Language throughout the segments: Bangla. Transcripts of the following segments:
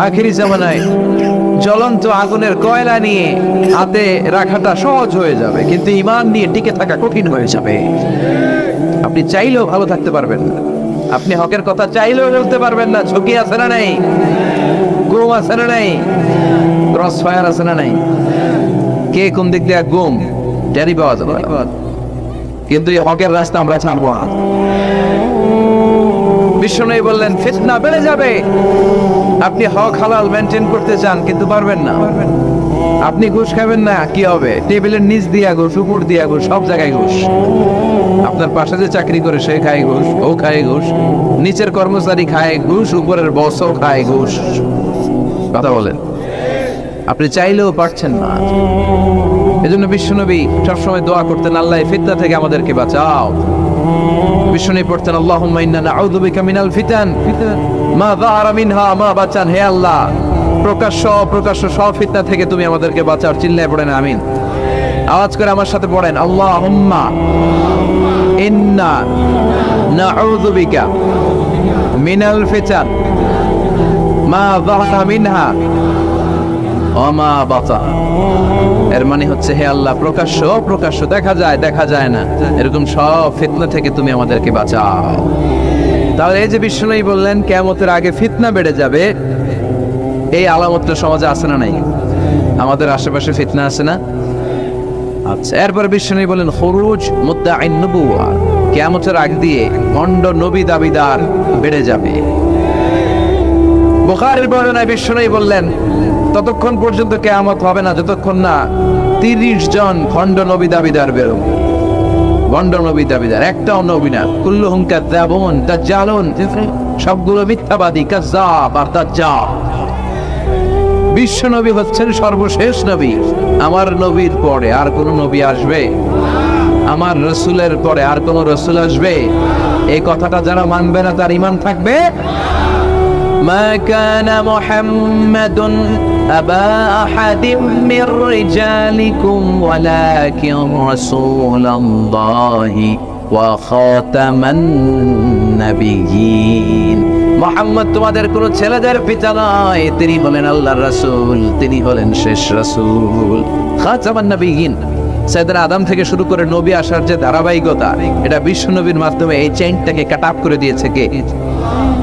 আখিরি জামানায় জ্বলন্ত আগুনের কয়লা নিয়ে হাতে রাখাটা সহজ হয়ে যাবে, কিন্তু ঈমান নিয়ে টিকে থাকা কঠিন হয়ে যাবে। আপনি চাইলেও ভালো থাকতে পারবেন না, আপনি হকের কথা চাইলেও চলতে পারবেন না। ঝুঁকি আছে না নাই? গুম আছে না নাই? ক্রস ফায়ার আছে না নাই? কে কোন দিক দিয়ে গুম টেরি পাওয়া যাবে, কিন্তু এই হকের রাস্তা আমরা ছাড়বো না। বিষ্ণু বললেন ফিতনা বেড়ে যাবে। আপনি হক হালাল মেনটেন করতে চান কিন্তু পারবেন না। আপনি ঘুষ খাবেন না, কি হবে? টেবিলের নিচ দিয়া ঘুষ, উপর দিয়া ঘুষ, সব জায়গায় ঘুষ। আপনার পাশে যে চাকরি করে সে খায় ঘুষ, ও খায় ঘুষ, নিচের কর্মচারী খায় ঘুষ, উপরের বসও খায় ঘুষ। কথা বলেন, আপনি চাইলেও পারছেন না। এজন্য বিশ্বনবী সবসময় দোয়া করতেন, আল্লাহ ফিতনা থেকে আমাদেরকে বাঁচাও। বিশ্বনবী পড়তেন আল্লাহুম্মা ইন্না নাউযু বিকা মিনাল ফিতান মা যাহারা মিনহা মা বাচান। হে আল্লাহ, প্রকাশ্য অপ্রকাশ্য সব ফিতনা থেকে তুমি আমাদেরকে বাঁচাও। চিল্লায় পড়েন আমিন। আওয়াজ করে আমার সাথে পড়েন আল্লাহুম্মা ইন্না নাউযু বিকা মিনাল ফিতান মা যাহারা মিনহা ওয়া মা বাচান। এর মানে হচ্ছে হে আল্লাহ, প্রকাশ্য অপ্রকাশ্য, দেখা যায় দেখা যায় না, এরকম সব ফিতনা থেকে তুমি আমাদেরকে বাঁচাও। তাহলে এই যে বিষ্ণুই বললেন কিয়ামতের আগে ফিতনা বেড়ে যাবে, এই আলামতটা সমাজে আছে না নাই? আমাদের আশেপাশে ফিতনা আছে না? আচ্ছা, এরপর বিষ্ণুই বলেন খুরুজ মুদ্দাঈন নবুওয়া, কিয়ামতের আগ দিয়ে ভণ্ড নবী দাবিদার বেড়ে যাবে। বুখারীর বর্ণনায় বিষ্ণুই বললেন ততক্ষণ পর্যন্ত কিয়ামত হবে না যতক্ষণ না 30 জন ভণ্ড নবী দাবিদার বেরোবে। ভণ্ড নবী দাবিদার, একটাও নবী না। কুল্লুহুম কাযযাবুন দাজ্জালুন, সবগুলো মিথ্যাবাদী, কাযযাব আর দাজ্জাল। বিশ্ব নবী হচ্ছেন সর্বশেষ নবী। আমার নবীর পরে আর কোন নবী আসবে? আমার রাসূলের পরে আর কোন রাসূল আসবে? এই কথাটা যারা মানবে না তার ঈমান থাকবে। মা কানা মুহাম্মাদুন আবা আহাদিম মির রিজালিকুম ওয়ালাকিন রাসূলুল্লাহি ওয়া খাতামান নাবিয়্যিন। মুহাম্মদ তোমাদের কোন ছেলেদের পিতা নয়, তিনি হলেন আল্লাহর রাসূল, তিনি হলেন শেষ রাসূল। খাতামান নাবিয়্যিন, সাইয়েদনা আদম থেকে শুরু করে নবী আসার যে ধারাবাহিকতা, এটা বিশ্ব নবীর মাধ্যমে এই চেইনটাকে কাট আপ করে দিয়েছে কে?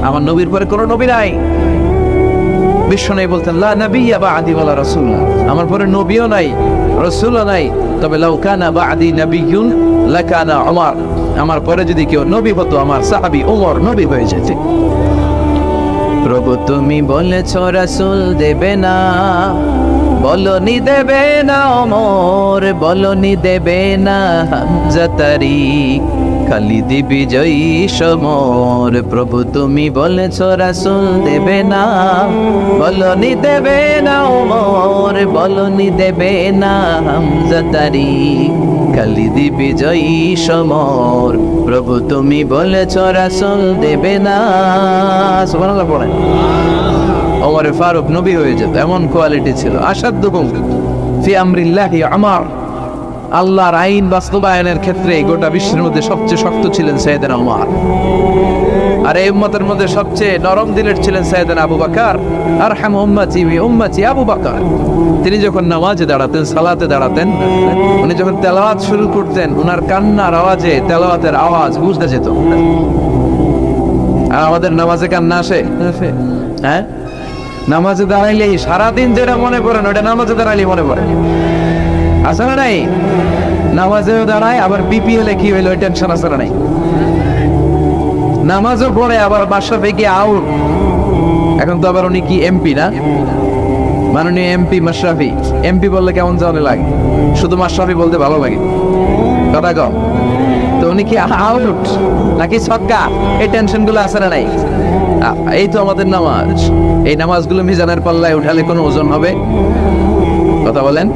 আমার নবীর পরে কোনো নবী নাই। বিশ্ব নবী বলতেন লা নাবিয়্যা বা'দি ওয়ালা রাসূল, আমার পরে নবীও নাই, রাসূলও নাই, তবে লাউ কানা বা'দি নাবিয়্যুন লাকানা উমর, আমার পরে যদি কেউ নবী হতো আমার সাহাবী ওমর নবী হয়ে যেত। প্রভু তুমি বলেছ রাসূল দেবে না, বলনি দেবে না ওমর, বলনি দেবে না হামজা তারিক, খালিদ বিজয়ী সমর। প্রভু তুমি বলেছ রাসূল দেবে না, বলনি দেবে না ওমর, বলনি দেবে না হামজা তারিক, খালিদ বিজয়ী সমর। প্রভু তুমি বলেছ রাসূল দেবে না। সুবহানাল্লাহ পড়েন। ওমর ফারুক নবী হয়ে যেত, এমন কোয়ালিটি ছিল। আসাদুহুম ফি আমরিল্লাহি উমর, আল্লাহর আইন বাস্তবায়নের ক্ষেত্রে গোটা বিশ্বের মধ্যে সবচেয়ে শক্ত ছিলেন সাইয়েদনা ওমর। আর এই উম্মতের মধ্যে সবচেয়ে নরম দিলের ছিলেন সাইয়েদনা আবু বকর। আরহাম উম্মতি বি উম্মতি আবু বকর। তিনি যখন নামাজে দাঁড়াতেন, সালাতে দাঁড়াতেন, উনি যখন তেলাওয়াত শুরু করতেন, উনার কান্নার আওয়াজে তেলাওয়াতের আওয়াজ বুঝতে যেত। আর আমাদের নামাজে কান্না আসে? হ্যাঁ, নামাজে দাঁড়াইলেই সারাদিন যেটা মনে পড়েন ওটা নামাজে দাঁড়াইলেই মনে পড়ে। আছে না নাই? নামাজেও দাঁড়ায়, আবার বিপি হলে কি হইলো ওই টেনশন আছে না নাই? নামাজও পড়ে, আবার মাশরাফি কি আউট। এখন তো আবার উনি কি এমপি না, মাননীয় এমপি মাশরাফি। এমপি বললে কেমন যেন লাগে, শুধু মাশরাফি বলতে ভালো লাগে, কথা কম। তো উনি কি আউট নাকি ছক্কা, এই টেনশন গুলো আছে না নাই? এই তো আমাদের নামাজ। এই নামাজগুলো মিজানের পাল্লায় উঠালে কোনো ওজন হবে? কথা বলেন।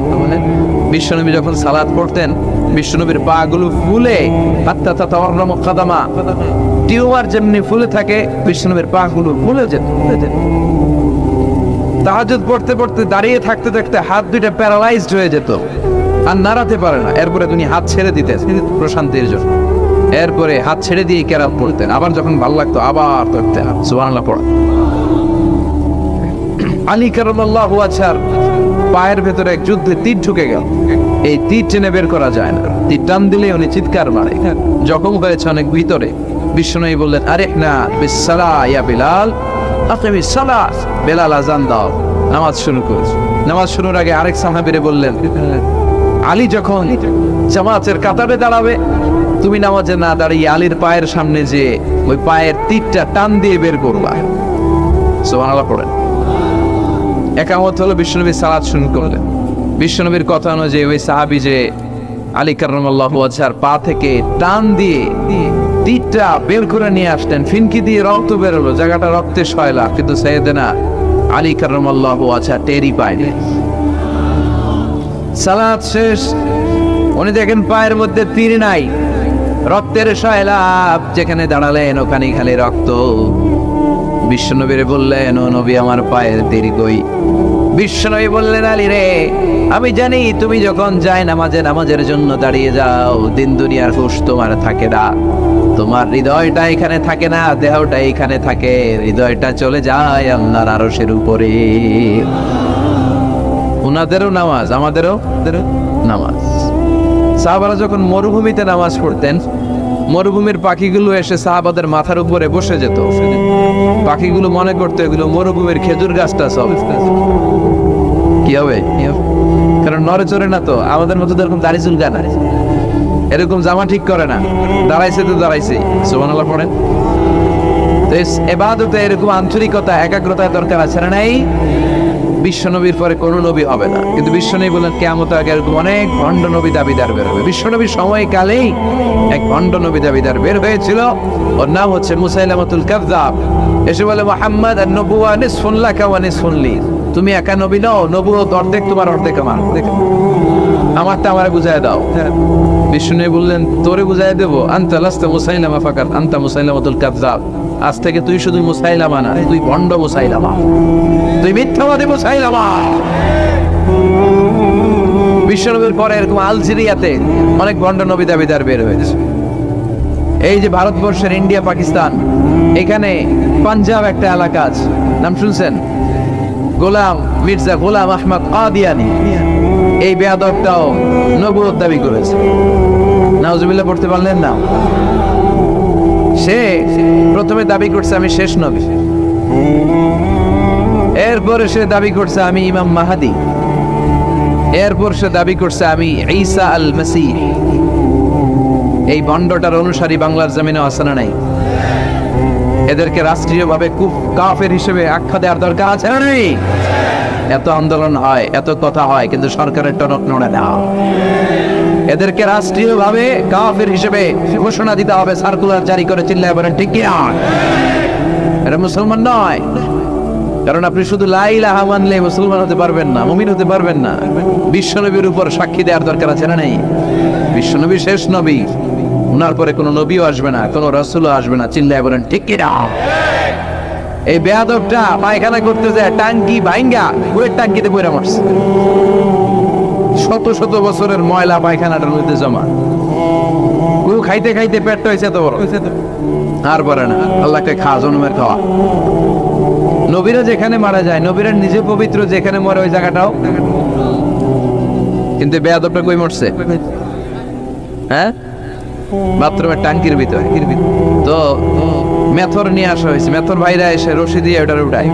বিশ্বনবী যখন সালাত পড়তেন, বিশ্বনবীর পা গুলো ফুলে, হাত্তা তাতাওয়াররামু কাদামা, টিউমার যেমনি ফুলে থাকে, বিশ্বনবীর পা গুলো ফুলে যেত। তাহাজ্জুদ পড়তে পড়তে দাঁড়িয়ে থাকতে থাকতে হাত দুইটা প্যারালাইজড হয়ে যেত, আর নাড়াতে পারে না। এরপরে তিনি হাত ছেড়ে দিতেন প্রশান্তির জন্য। এরপরে হাত ছেড়ে দিয়ে কেরাত পড়তেন। আবার যখন ভালো লাগতো আবার পড়তেন। সুবহানাল্লাহ পড়া। আলী কারামাল্লাহু ওয়াজহার পায়ের ভেতরে এক যুদ্ধে তীর ঢুকে গেল। এই তীর টেনে বের করা যায় না, তীর টান দিলে উনি চিৎকার মারে, জখম হয়েছে অনেক ভিতরে। বিশ্বনবী বললেন, আরে না বিসসালা ইয়া বিলাল, আপনি সালাত, বেলাল আজান দাও, নামাজ শুরু করুন। নামাজ শুরুর আগে আরেক সাহাবীরে বললেন, আলী যখন জামাতের কাতারে দাঁড়াবে, তুমি নামাজে না দাঁড়িয়ে আলীর পায়ের সামনে যে ওই পায়ের তীরটা টান দিয়ে বের করবা। সুবহানাল্লাহ পড়েন। একামত হলো, বিশ্বনবী সালাত শুরু করলেন। বিশ্বনবীর কথা অনুযায়ী ওই সাহাবী যে আলী কারামাল্লাহু ওয়াজহার পা থেকে টান দিয়ে তীরটা বের করে নিয়ে আসতেন, ফিনকি দিয়ে রক্ত বেরোলো, জায়গাটা রক্তে সয়লা, কিন্তু সাইয়েদনা আলী কারামাল্লাহু ওয়াজহার টেরই পায়নি। সালাত শেষ, উনি দেখেন পায়ের মধ্যে তীর নাই, রক্তের সয়লাব, যেখানে দাঁড়ালেন ওখানে খালি রক্ত। বিশ্বনবীরে বললেন, ও নবী আমার পায়ের তীর কই? বিশ্বনবী বললেন, আলী রে, আমি জানি তুমি যখন যায় নামাজের জন্য দাঁড়িয়ে যাও, দিন দুনিয়ার হুঁশ তোমার থাকে না, তোমার হৃদয়টা এখানে থাকে না, দেহটা এখানে থাকে, হৃদয়টা চলে যায় আল্লাহর আরশের উপরে। উনাদেরও নামাজ, আমাদেরও নামাজ। সাহাবারা যখন মরুভূমিতে নামাজ পড়তেন, মরুভূমির পাখিগুলো এসে সাহাবাদের মাথার উপরে বসে যেত। পাখিগুলো মনে করতো এগুলো মরুভূমির খেজুর গাছটা, সব কি হবে, কারণ নড়ে চড়ে না তো, আমাদের মতো এরকম দাড়ি চুলকা না, এরকম জামা ঠিক করে না, দাঁড়াইছে তো দাঁড়াইছে। সুবহানাল্লাহ পড়েন। তো ইবাদতে এরকম আন্তরিকতা, একাগ্রতার দরকার আছে না নাই? বিশ্বনবীর পরে কোনো নবী হবে না, কিন্তু বিশ্বনবী বলেন কিয়ামতের আগে এরকম অনেক ভণ্ড নবী দাবিদার বের হবে। বিশ্বনবীর সময়কালেই এক ভণ্ড নবী দাবিদার বের হয়েছিল, ওর নাম হচ্ছে মুসাইলামাতুল কাযযাব। এসে বলে, মুহাম্মদ আন-নবুওয়া নিসফুন লাকা ওয়া নিসফুন লি, তুমি একা নবী নও, নবুয়ত অর্ধেক তোমার অর্ধেক আমার, আমারটা আমারে বুঝায় দাও। বিশ্বনবী বললেন, তোরে বুঝায় দেবো? আনতা লাস্তা মুসাইলামা ফাকাত, আনতা মুসাইলামাতুল কাযযাব, আজ থেকে তুই শুধু মুসাইলামা না, তুই ভণ্ড মুসাইলামা, তুই মিথ্যাবাদী মুসাইলামা। বিশ্বনবীর পরে এরকম আলজেরিয়াতে অনেক ভণ্ড নবী দাবিদার বের হয়েছে। এই যে ভারতবর্ষের ইন্ডিয়া পাকিস্তান, এখানে পাঞ্জাব একটা এলাকা আছে, নাম শুনছেন? মির্জা গোলাম আহমদ কাদিয়ানি, এই বেয়াদবটাও নবুয়ত দাবি করেছে। নাউজুবিল্লাহ পড়তে পারলেন না? সে প্রথমে দাবি করছে আমি শেষ নবী, এরপরে সে দাবি করছে আমি ইমাম মাহাদি, এরপর সে দাবি করছে আমি ঈসা আল মাসীহ। এই ভণ্ডটার অনুসারী বাংলার জমিনে আছে না নাই? এদেরকে রাষ্ট্রীয়ভাবে কাফের হিসেবে আখ্যা দেওয়ার দরকার আছে না নেই? এত আন্দোলন হয়, এত কথা হয়, কিন্তু সরকারের টনক নড়ে না। এদেরকে রাষ্ট্রীয়ভাবে কাফের হিসেবে ঘোষণা দিতে হবে, সার্কুলার জারি করে চিল্লায় বলেন ঠিক কি না? এটা মুসলমান নয়, কারণ আপনি শুধু লা ইলাহা মানলে মুসলমান হতে পারবেন না, মুমিন হতে পারবেন না। বিশ্বনবীর উপর সাক্ষী দেওয়ার দরকার আছে না নেই? বিশ্বনবী শেষ নবী, উনার পরে কোনো নবীও আসবে না, কোনো রাসূলও আসবে না, চিল্লায় বলেন ঠিক কি না? এই বেয়াদবটা পায়খানা করতে যায় টাঙ্কি ভাঙ্গা, ওই টাঙ্কিতে পড়ে মরছে। শত শত বছরের ময়লা পায়খানাটার মধ্যে জমা, কেউ খাইতে খাইতে পেটটা হয়েছে এত বড়, আর পারে না। আল্লাহকে খাওয়া, জন্মের খাওয়া। নবীরা যেখানে মারা যায়, নবীরা নিজে পবিত্র, যেখানে মরে ওই জায়গাটাও, কিন্তু বেয়াদবটা কই মরছে? হ্যাঁ, বাথরুমের টাঙ্কির ভিতরে। তো মেথর নিয়ে আসা হয়েছে, মেথর ভাইরা এসে রশি দিয়ে ওটার উঠায়,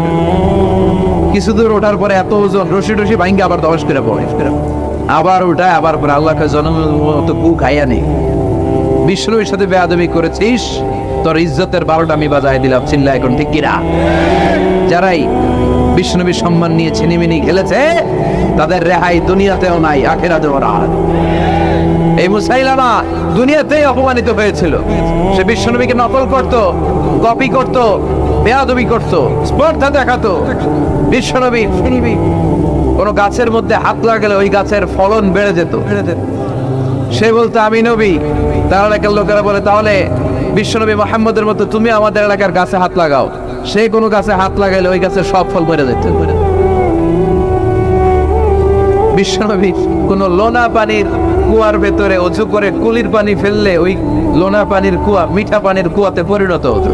কিছু দূর ওঠার পরে এত ওজন, রশি টশি ভাঙ্গে আবার দশ করে পড়ে, আবার উঠায়, আবার পরে আল্লাহকে জন্মের মতো গু খাইয়া নেই। বিষ্ণুর সাথে বেয়াদবি করেছিস, তোর ইজ্জতের 12টা আমি বাজায় দিলাম, চিল্লা এখন ঠিক কিনা? যারাই বিষ্ণুবীর সম্মান নিয়ে ছিনিমিনি খেলেছে, তাদের রেহাই দুনিয়াতেও নাই, আখিরাতেও না। এই মুসাইলামা দুনিয়াতেই অপমানিত হয়েছিল। সে বিশ্বনবীকে নকল করত, কপি করত, বেয়াদবি করত, স্পর্ধা দেখাতো। বিশ্বনবী কোন গাছের মধ্যে হাত লাগালে ওই গাছের ফলন বেড়ে যেত। সে বলতো আমি নবী, তার এলাকার লোকেরা বলে তাহলে বিশ্বনবী মুহাম্মদের মতো তুমি আমাদের এলাকার গাছে হাত লাগাও। সে কোনো গাছে হাত লাগাইলে ওই গাছের সব ফল বেড়ে যেত। বিশ্বনবী কোন লোনা পানির কুয়ার ভেতরে অজু করে কুলির পানি ফেললে ওই লোনা পানির কুয়া মিঠা পানির কুয়াতে পরিণত হতো।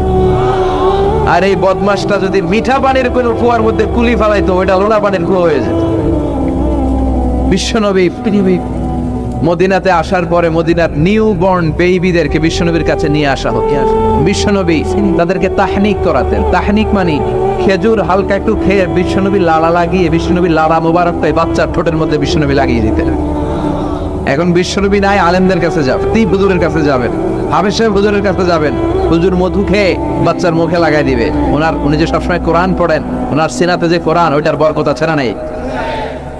আর এই বদমাসটা যদি মিঠা পানির কোনো কুয়ার মধ্যে কুলি ফেলাইতো, ওইটা লোনা পানির কুয়া হয়ে যেত। বিশ্বনবী মদিনাতে আসার পরে মদিনার নিউ বর্ন বেবিদেরকে বিশ্বনবীর কাছে নিয়ে আসা হতো। বিশ্বনবী তাদেরকে তাহনিক করাতেন। তাহনিক মানে খেজুর হালকা একটু খেয়ে বিশ্বনবী লাড়া লাগিয়ে, বিশ্বনবী লাড়া মোবারকটাই বাচ্চার ঠোঁটের মধ্যে বিশ্বনবী লাগিয়ে দিতেন। এখন বিশ্বনবী নাই, আলেমদের কাছে যাবেন, হুজুরের কাছে যাবেন, হাফেজ সাহেব হুজুরের কাছে যাবেন, হুজুর মধু খেয়ে বাচ্চার মুখে লাগাই দিবে। উনি যে সবসময় কোরআন পড়েন, ওনার সিনাতে যে কোরআন, ওইটার বরকত আছে না নেই?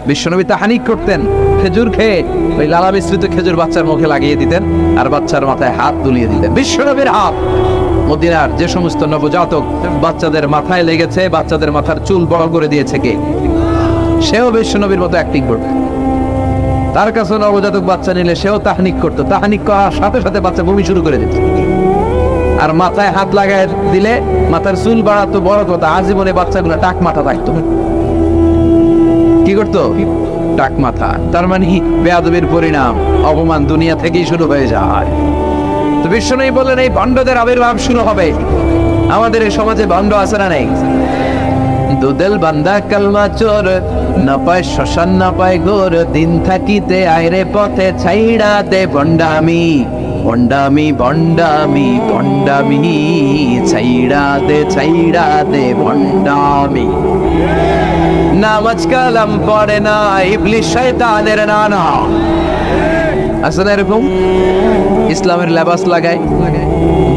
বিশ্বনবী তাহানিক করতেন, খেজুর খেয়ে ওই লালা মিশ্রিত খেজুর বাচ্চার মুখে লাগিয়ে দিতেন আর বাচ্চার মাথায় হাত তুলিয়ে দিতেন। বিশ্বনবীর হাত মদিনার যে সমস্ত নবজাতক বাচ্চাদের মাথায় লেগেছে, বাচ্চাদের মাথার চুল বড় করে দিয়েছে কে? সেও বিশ্বনবীর মতো অ্যাক্টিং করত। তার কাছে নবজাতক বাচ্চা নিলে সেও তাহনিক করতো। তাহনিক করার সাথে সাথে বাচ্চা বমি শুরু করে দিত। আর মাথায় হাত লাগায় দিলে মাথার চুল বাড়াতো, বড় কথা আজীবনে বাচ্চাগুলো টাক মাথা থাকতো। কি করতো? টাক মাথা। তার মানে বেয়াদবির পরিণাম, অপমান দুনিয়া থেকেই শুরু হয়ে যায়। তো বিশ্বনবী বললেন এই ভণ্ডদের আবির্ভাব শুরু হবে। আমাদের এই সমাজে ভণ্ড আছে না নেই? দুদেল বান্দা কালমা চোর, না পায় শ্মশান না পায় গোর, দিন থাকিতে আইরে পথে ছাইড়া দে ভণ্ডামি, ভণ্ডামি ভণ্ডামি ভণ্ডামি, ছাইড়া দে ভণ্ডামি। নামাজ কালাম পড়ে না, ইবলিস শয়তানের নানা। আছে না এরকম? ইসলামের লেবাস লাগায়,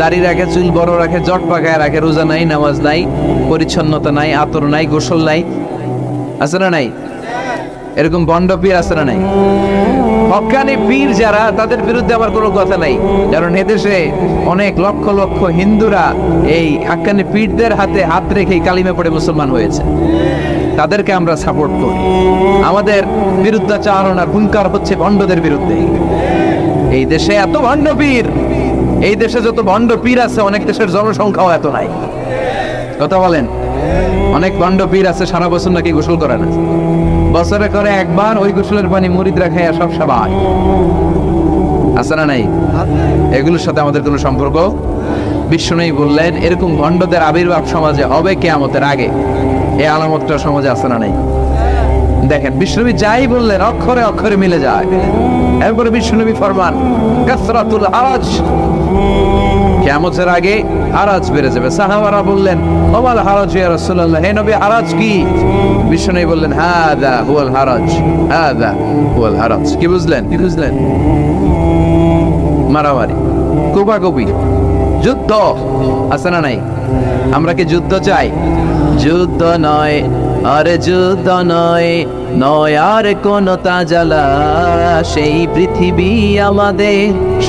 দাড়ি রাখে, চুল বড় রাখে, জট পাকায় রাখে, রোজা নাই, নামাজ নাই, পরিচ্ছন্নতা নাই, আতর নাই, গোসল নাই। আছে না নাই? এরকম ভণ্ড পীর আছে না নাই? হক্কানি পীর যারা, তাদের বিরুদ্ধে আমার কোনো কথা নাই, কারণ এদেশে অনেক লক্ষ লক্ষ হিন্দুরা এই হক্কানি পীরদের হাতে হাত রেখে কালিমা পড়ে মুসলমান হয়েছে। তাদেরকে আমরা সাপোর্ট করি। আমাদের বিরুদ্ধাচারণ আর হুঙ্কার হচ্ছে ভণ্ডদের বিরুদ্ধে। এই দেশে এত ভণ্ড পীর, এই দেশে যত ভণ্ড পীর আছে অনেক দেশের জনসংখ্যাও এত নাই। কথা বলেন? অনেক ভণ্ড পীর আছে সারা বছর নাকি গোসল করে না, বছরে করে একবার, ওই গোসলের পানি মুরিদরা খায় সব সবাই। আছে না নাই? এগুলোর সাথে আমাদের কোনো সম্পর্ক। বিশ্বনবী বললেন এরকম ভণ্ডদের আবির্ভাব সমাজে হবে কিয়ামতের আগে। এই আলামতটা সমাজে আছে না নাই? দেখেন বিশ্বনবী যাই বললেন অক্ষরে অক্ষরে মিলে যায়। এরপরে বিশ্বনবী ফরমান কাসরাতুল হারাজ, কিয়ামতের আগে হারাজ বেড়ে যাবে। সাহাবারা বললেন ওয়াল হারাজ ইয়া রাসূলুল্লাহ, হে নবী হারাজ কি? বিশ্বনবী বললেন হাদা হুয়াল হারাজ, হাদা হুয়াল হারাজ। কি বুঝলেন? কি বুঝলেন? মারামারি, কোপাকুপি, যুদ্ধ আছে না নাই? আমরা কি যুদ্ধ চাই? যুদ্ধ নয় আরে যুদ্ধ নয়, নয় আর কোন তাজালা, সেই পৃথিবী আমাদের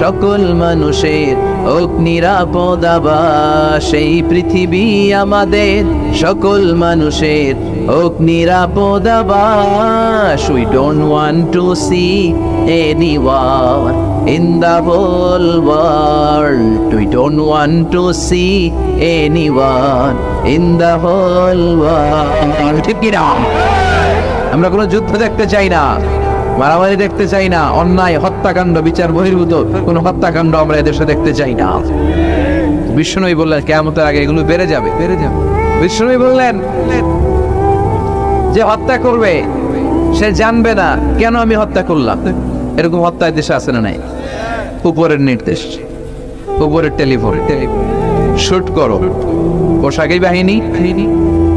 সকল মানুষের হোক নিরাপদ আবাস, সেই পৃথিবী আমাদের সকল মানুষের হোক নিরাপদ আবাস। We don't want to see anyone in the whole world. We don't want to see anyone in the whole world. ঠিক কি না? আমরা কোনো যুদ্ধ দেখতে চাই না, মারামারি দেখতে চাই না, অন্যায় হত্যাকাণ্ড বিচার বহির্ভূত কোনো হত্যাকাণ্ড আমরা এদেশে দেখতে চাই না। বিশ্বনবী বললেন কিয়ামতের আগে এগুলো বেড়ে যাবে, বেড়ে যাবে। বিশ্বনবী বললেন যে হত্যা করবে সে জানবে না কেন আমি হত্যা করলাম। এরকম হত্যা দেশে আছে না নাই? উপরের নির্দেশ, উপরের টেলিফোন, শুট করো, পোশাকি বাহিনী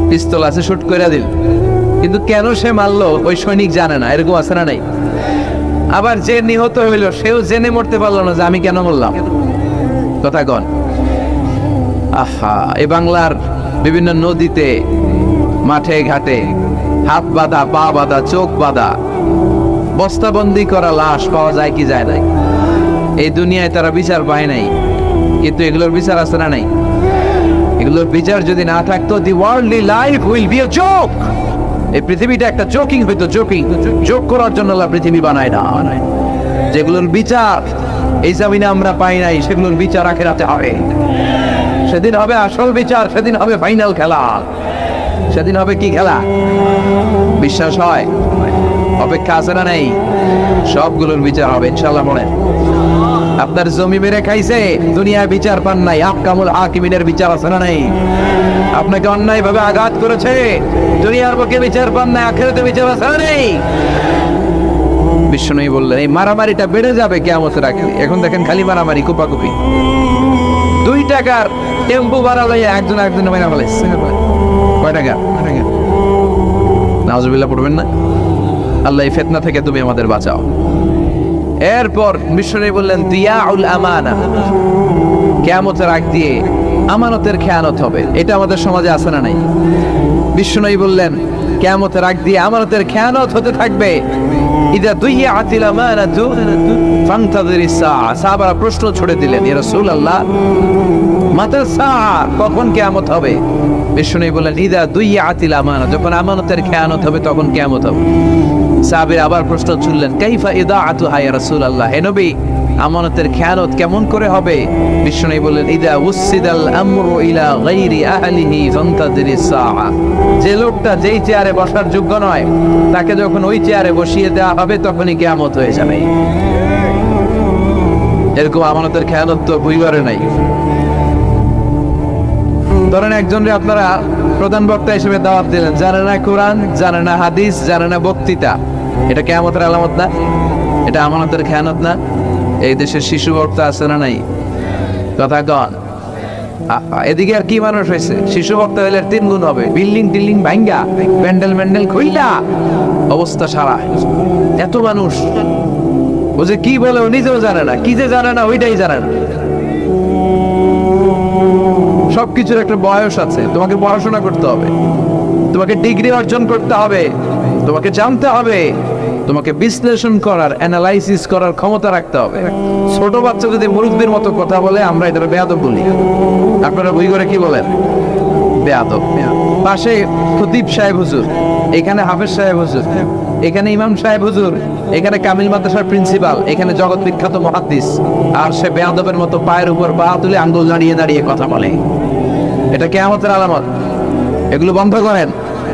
পিস্তল আছে, শুট করে দিল, কিন্তু কেন সে মারলো ওই সৈনিক জানে না। এরকম আছে না নাই? আবার যে নিহত হইল সেও জেনে মরতে পারলো না যে আমি কেন মরলাম। কথা কন। আহা, এই বাংলার বিভিন্ন নদীতে, মাঠে ঘাটে হাত বাঁধা, পা বাঁধা, চোখ বাঁধা, বস্তাবন্দি করা লাশ পাওয়া যায় কি যায় নাই? এই দুনিয়ায় তারা বিচার পায় নাই, কিন্তু এগুলোর বিচার আছে না নাই? এগুলোর বিচার যদি না থাকতো, the worldly life will be a joke. এই পৃথিবীটা একটা জোকিং হইতো, জোকিং। জোক করার জন্য আল্লাহ পৃথিবী বানায় না। যেগুলোর বিচার এই জমিনে আমরা পাই নাই, সেগুলোর বিচার আখিরাতে হবে। সেদিন হবে আসল বিচার, সেদিন হবে ফাইনাল খেলা। সেদিন হবে কি খেলা? বিশ্বাস হয়? অপেক্ষা আছে না নেই? সবগুলোর বিচার হবে ইনশাআল্লাহ। মনে আপনার জমি মেরে খাইছে, দুনিয়ায় বিচার পান নাই, আহকামুল হাকিমিনের বিচার আছে না নাই? আপনাকে অন্যায় ভাবে আঘাত করেছে, দুনিয়ার বুকে বিচার পান নাই, আখিরাতে বিচার আছে না নেই? বিষ্ণুই বললেন এই মারামারিটা বেড়ে যাবে কিয়ামতের আগে। এখন দেখেন খালি মারামারি, কুপাকুপি। 2 টাকার টেম্পু ভাড়া লইয়া একজন একজনের মেরা ফেলাইছে। কয় টাকা? নাউজুবিল্লাহ পড়বেন না। আল্লাহ এই ফিতনা থেকে তুমি আমাদের বাঁচাও। এরপর বিষ্ণুই বললেন দিয়াউল আমানা, কিয়ামতের আগ দিয়ে আমানতের খেয়ানত হবে। এটা আমাদের সমাজে আছে না নাই? বিষ্ণুই বললেন কিয়ামতের আগ দিয়ে আমানতের খেয়ানত হতে থাকবে। ইদা দুইয়াতিল আমানাতু ফান্তাযিরিস সাআ। সাহাবারা প্রশ্ন ছুড়ে দিলেন, ইয়া রাসূলুল্লাহ মাতা সাআ, কখন কিয়ামত হবে? বিষ্ণুই বললেন ইদা দুইয়াতিল আমানা, যখন আমানতের খেয়ানত হবে তখন কিয়ামত হবে। সাহাবীরা আবার প্রশ্ন ছুড়লেন, কাইফা ইদাআতুহা ইয়া রাসূলুল্লাহ, হে নবী আমানতের খেয়ানত কেমন করে হবে? বিষ্ণুই বললেন ইদা উসসিদাল আমরু ইলা গায়রি আহলিহি ফান্তাযিরিস সাআ। যে লোকটা যেই চেয়ারে বসার যোগ্য নয় তাকে যখন ওই চেয়ারে বসিয়ে দেওয়া হবে তখনই কিয়ামত হয়ে যাবে। এরকম আমানতের খেয়ানত তো বুঝবারে নাই। ধরেন একজনরে আপনারা প্রধান বক্তা হিসেবে দাওয়াত দিলেন, জানে না কোরআন, জানে না হাদিস, জানে না বক্তৃতা। এটা কিয়ামতের আলামত না? এটা আমানতের খেয়ানত না? এই দেশের শিশু বক্তা আছে না নাই? কথা কন। এদিকে আর কি মানুষ হয়েছে? শিশু বক্তা হইলে 3 গুণ হবে। বিল্ডিং টিল্ডিং ভাঙ্গা, প্যান্ডেল খুইলা অবস্থা সারা। এত মানুষ ও যে কি বলে ও নিজেও জানে না, কি যে জানে না ওইটাই জানে না। সবকিছুর একটা বয়স আছে। তোমাকে পড়াশোনা করতে হবে, তোমাকে ডিগ্রি অর্জন করতে হবে, তোমাকে জানতে হবে, তোমাকে বিশ্লেষণ করার, অ্যানালাইসিস করার ক্ষমতা রাখতে হবে। ছোট বাচ্চা যদি মুরুব্বির মতো কথা বলে আমরা এটা বেয়াদব বলি। আপনারা বই করে কি বলেন? বেয়াদব। পাশে খতিব সাহেব হুজুর, এখানে হাফেজ সাহেব হুজুর, এখানে ইমাম সাহেব হুজুর, এখানে কামিল মাদ্রাসার প্রিন্সিপাল, এখানে জগৎ বিখ্যাত মুহাদ্দিস, আর সে বেয়াদবের মতো পায়ের উপর পা তুলে আঙ্গুল দাঁড়িয়ে দাঁড়িয়ে কথা বলে। এটা কিয়ামতের আলামত। এগুলো বন্ধ করেন,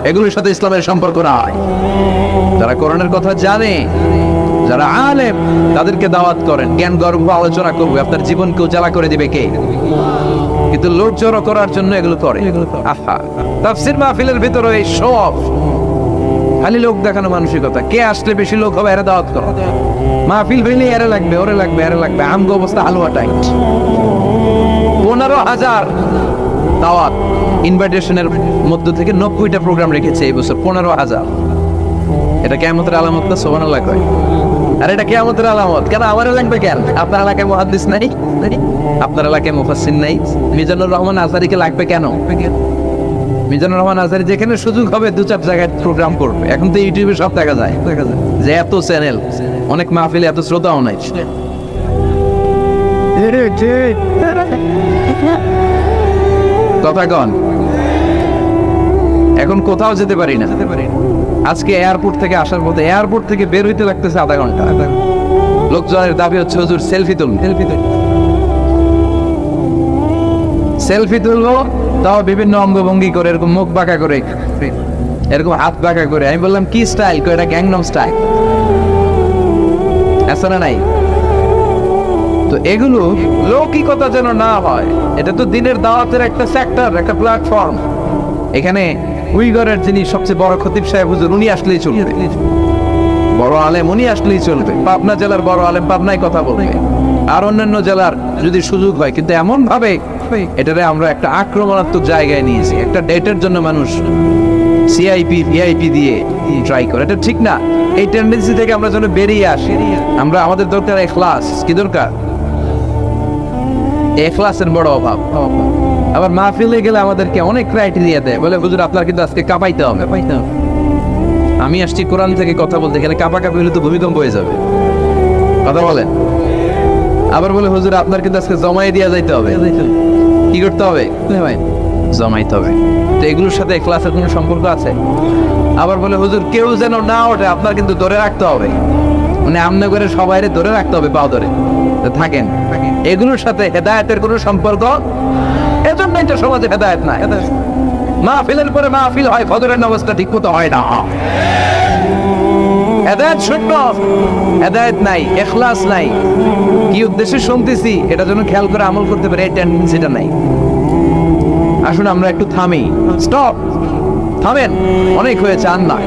এগুলোর সাথে ইসলামের সম্পর্ক নাই। যারা কোরআনের কথা জানে, যারা আলেম, তাদেরকে দাওয়াত করেন, জ্ঞান গর্ভ আলোচনা করবে। আপনার জীবনকে উজালা করে দিবে কে? কিন্তু লোক জড়ো করার জন্য এগুলো করে। আহা, তাফসীর মাহফিলের ভিতরে এই সব খালি লোক দেখানো মানসিকতা। কে আসলে বেশি লোক হবে এরা দাওয়াত করো। মাহফিল হইলে এরা লাগবে, ওরে লাগবে, এরা লাগবে। আমগো অবস্থা হালুয়া টাইট। 15,000 দাওয়াত ইনভাইটেশনের মধ্য থেকে 90টা প্রোগ্রাম রেখেছে এই বছর। 15,000। এটা কিয়ামতের আলামত না? সুবহানাল্লাহ কয়। আর এটা কিয়ামতের আলামত কেন? আমারে লাগবে কেন? আপনার এলাকায় মুহাদ্দিস নাই? আপনার এলাকায় মুফাসসির নাই? মিজানুর রহমান আজহারীকে লাগবে কেন? মিজানুর রহমান আজহারী যেখানে সুযোগ হবে 2-4 জায়গায় প্রোগ্রাম করবে। এখন তো ইউটিউবে সব দেখা যায় যে এত চ্যানেল, অনেক মাহফিলে এত শ্রোতাও নাই। কথা কন। এখন কোথাও যেতে পারি না। আজকে এয়ারপোর্ট থেকে আসার পথে, এয়ারপোর্ট থেকে বের হইতে লাগতেছে আধা ঘন্টা। লোকজনের দাবি হচ্ছে হুজুর সেলফি তুলুন। সেলফি তুলবো, তাও বিভিন্ন অঙ্গভঙ্গি করে, এরকম মুখ বাঁকা করে, এরকম হাত বাঁকা করে। আমি বললাম কি স্টাইল? এটা গ্যাংনম স্টাইল। আছে না নাই? তো এগুলো লৌকিকতা যেন না হয়। এটা তো দিনের দাওয়াতের একটা সেক্টর, একটা প্ল্যাটফর্ম। এখানে উইগরের যিনি সবচেয়ে বড় খতিব সাহেব হুজুর, উনি আসলেই চলবে। বড় আলেম উনি আসলেই চলবে। পাবনা জেলার বড় আলেম পাবনায় কথা বলবে, আর অন্যান্য জেলার যদি সুযোগ হয়। কিন্তু এমন ভাবে এটারে আমরা একটা আক্রমণাত্মক জায়গায় নিয়েছি। একটা ডেটের জন্য মানুষ সিআইপি ভিআইপি দিয়ে ট্রাই করে, এটা ঠিক না। এই টেন্ডেন্সি থেকে আমরা যেন বেরিয়ে আসি। আমরা আমাদের দরকার ইখলাস। কি দরকার? ইখলাসের বড় অভাব। আবার মাহফিলে গেলে আমাদেরকে অনেক ক্রাইটেরিয়া দেয়, বলে হুজুর আপনার কিন্তু আজকে কাঁপাইতে হবে। আমি আসছি কোরআন থেকে কথা বলতে, এখানে কাঁপাকাঁপি হলে তো ভূমিকম্প হয়ে যাবে। কথা বলেন। আবার বলে হুজুর আপনার কিন্তু আজকে জমাই দিয়া যাইতে হবে। কি করতে হবে? জমাইতে হবে। তো এগুলোর সাথে ইখলাসের কোনো সম্পর্ক আছে? আবার বলে হুজুর কেউ যেন না ওঠে, আপনার কিন্তু ধরে রাখতে হবে। মানে আমনে করে সবাইরে ধরে রাখতে হবে, পাও ধরে থাকেন। এগুলোর সাথে হেদায়েতের কোনো সম্পর্ক, এজন্যই তো সমাজে হেদায়েত নাই। মাহফিলের পরে মাহফিল হয়, ফজরের নামাজটা ঠিক মতো হয় না। হেদায়েত শূন্য, হেদায়েত নাই, ইখলাস নাই। কি উদ্দেশ্যে শুনতেছি এটা যেন খেয়াল করে আমল করতে পারে, এই টেন্ডেন্সিটা নাই। আসুন আমরা একটু থামি, স্টপ, থামেন, অনেক হয়েছে, আর না।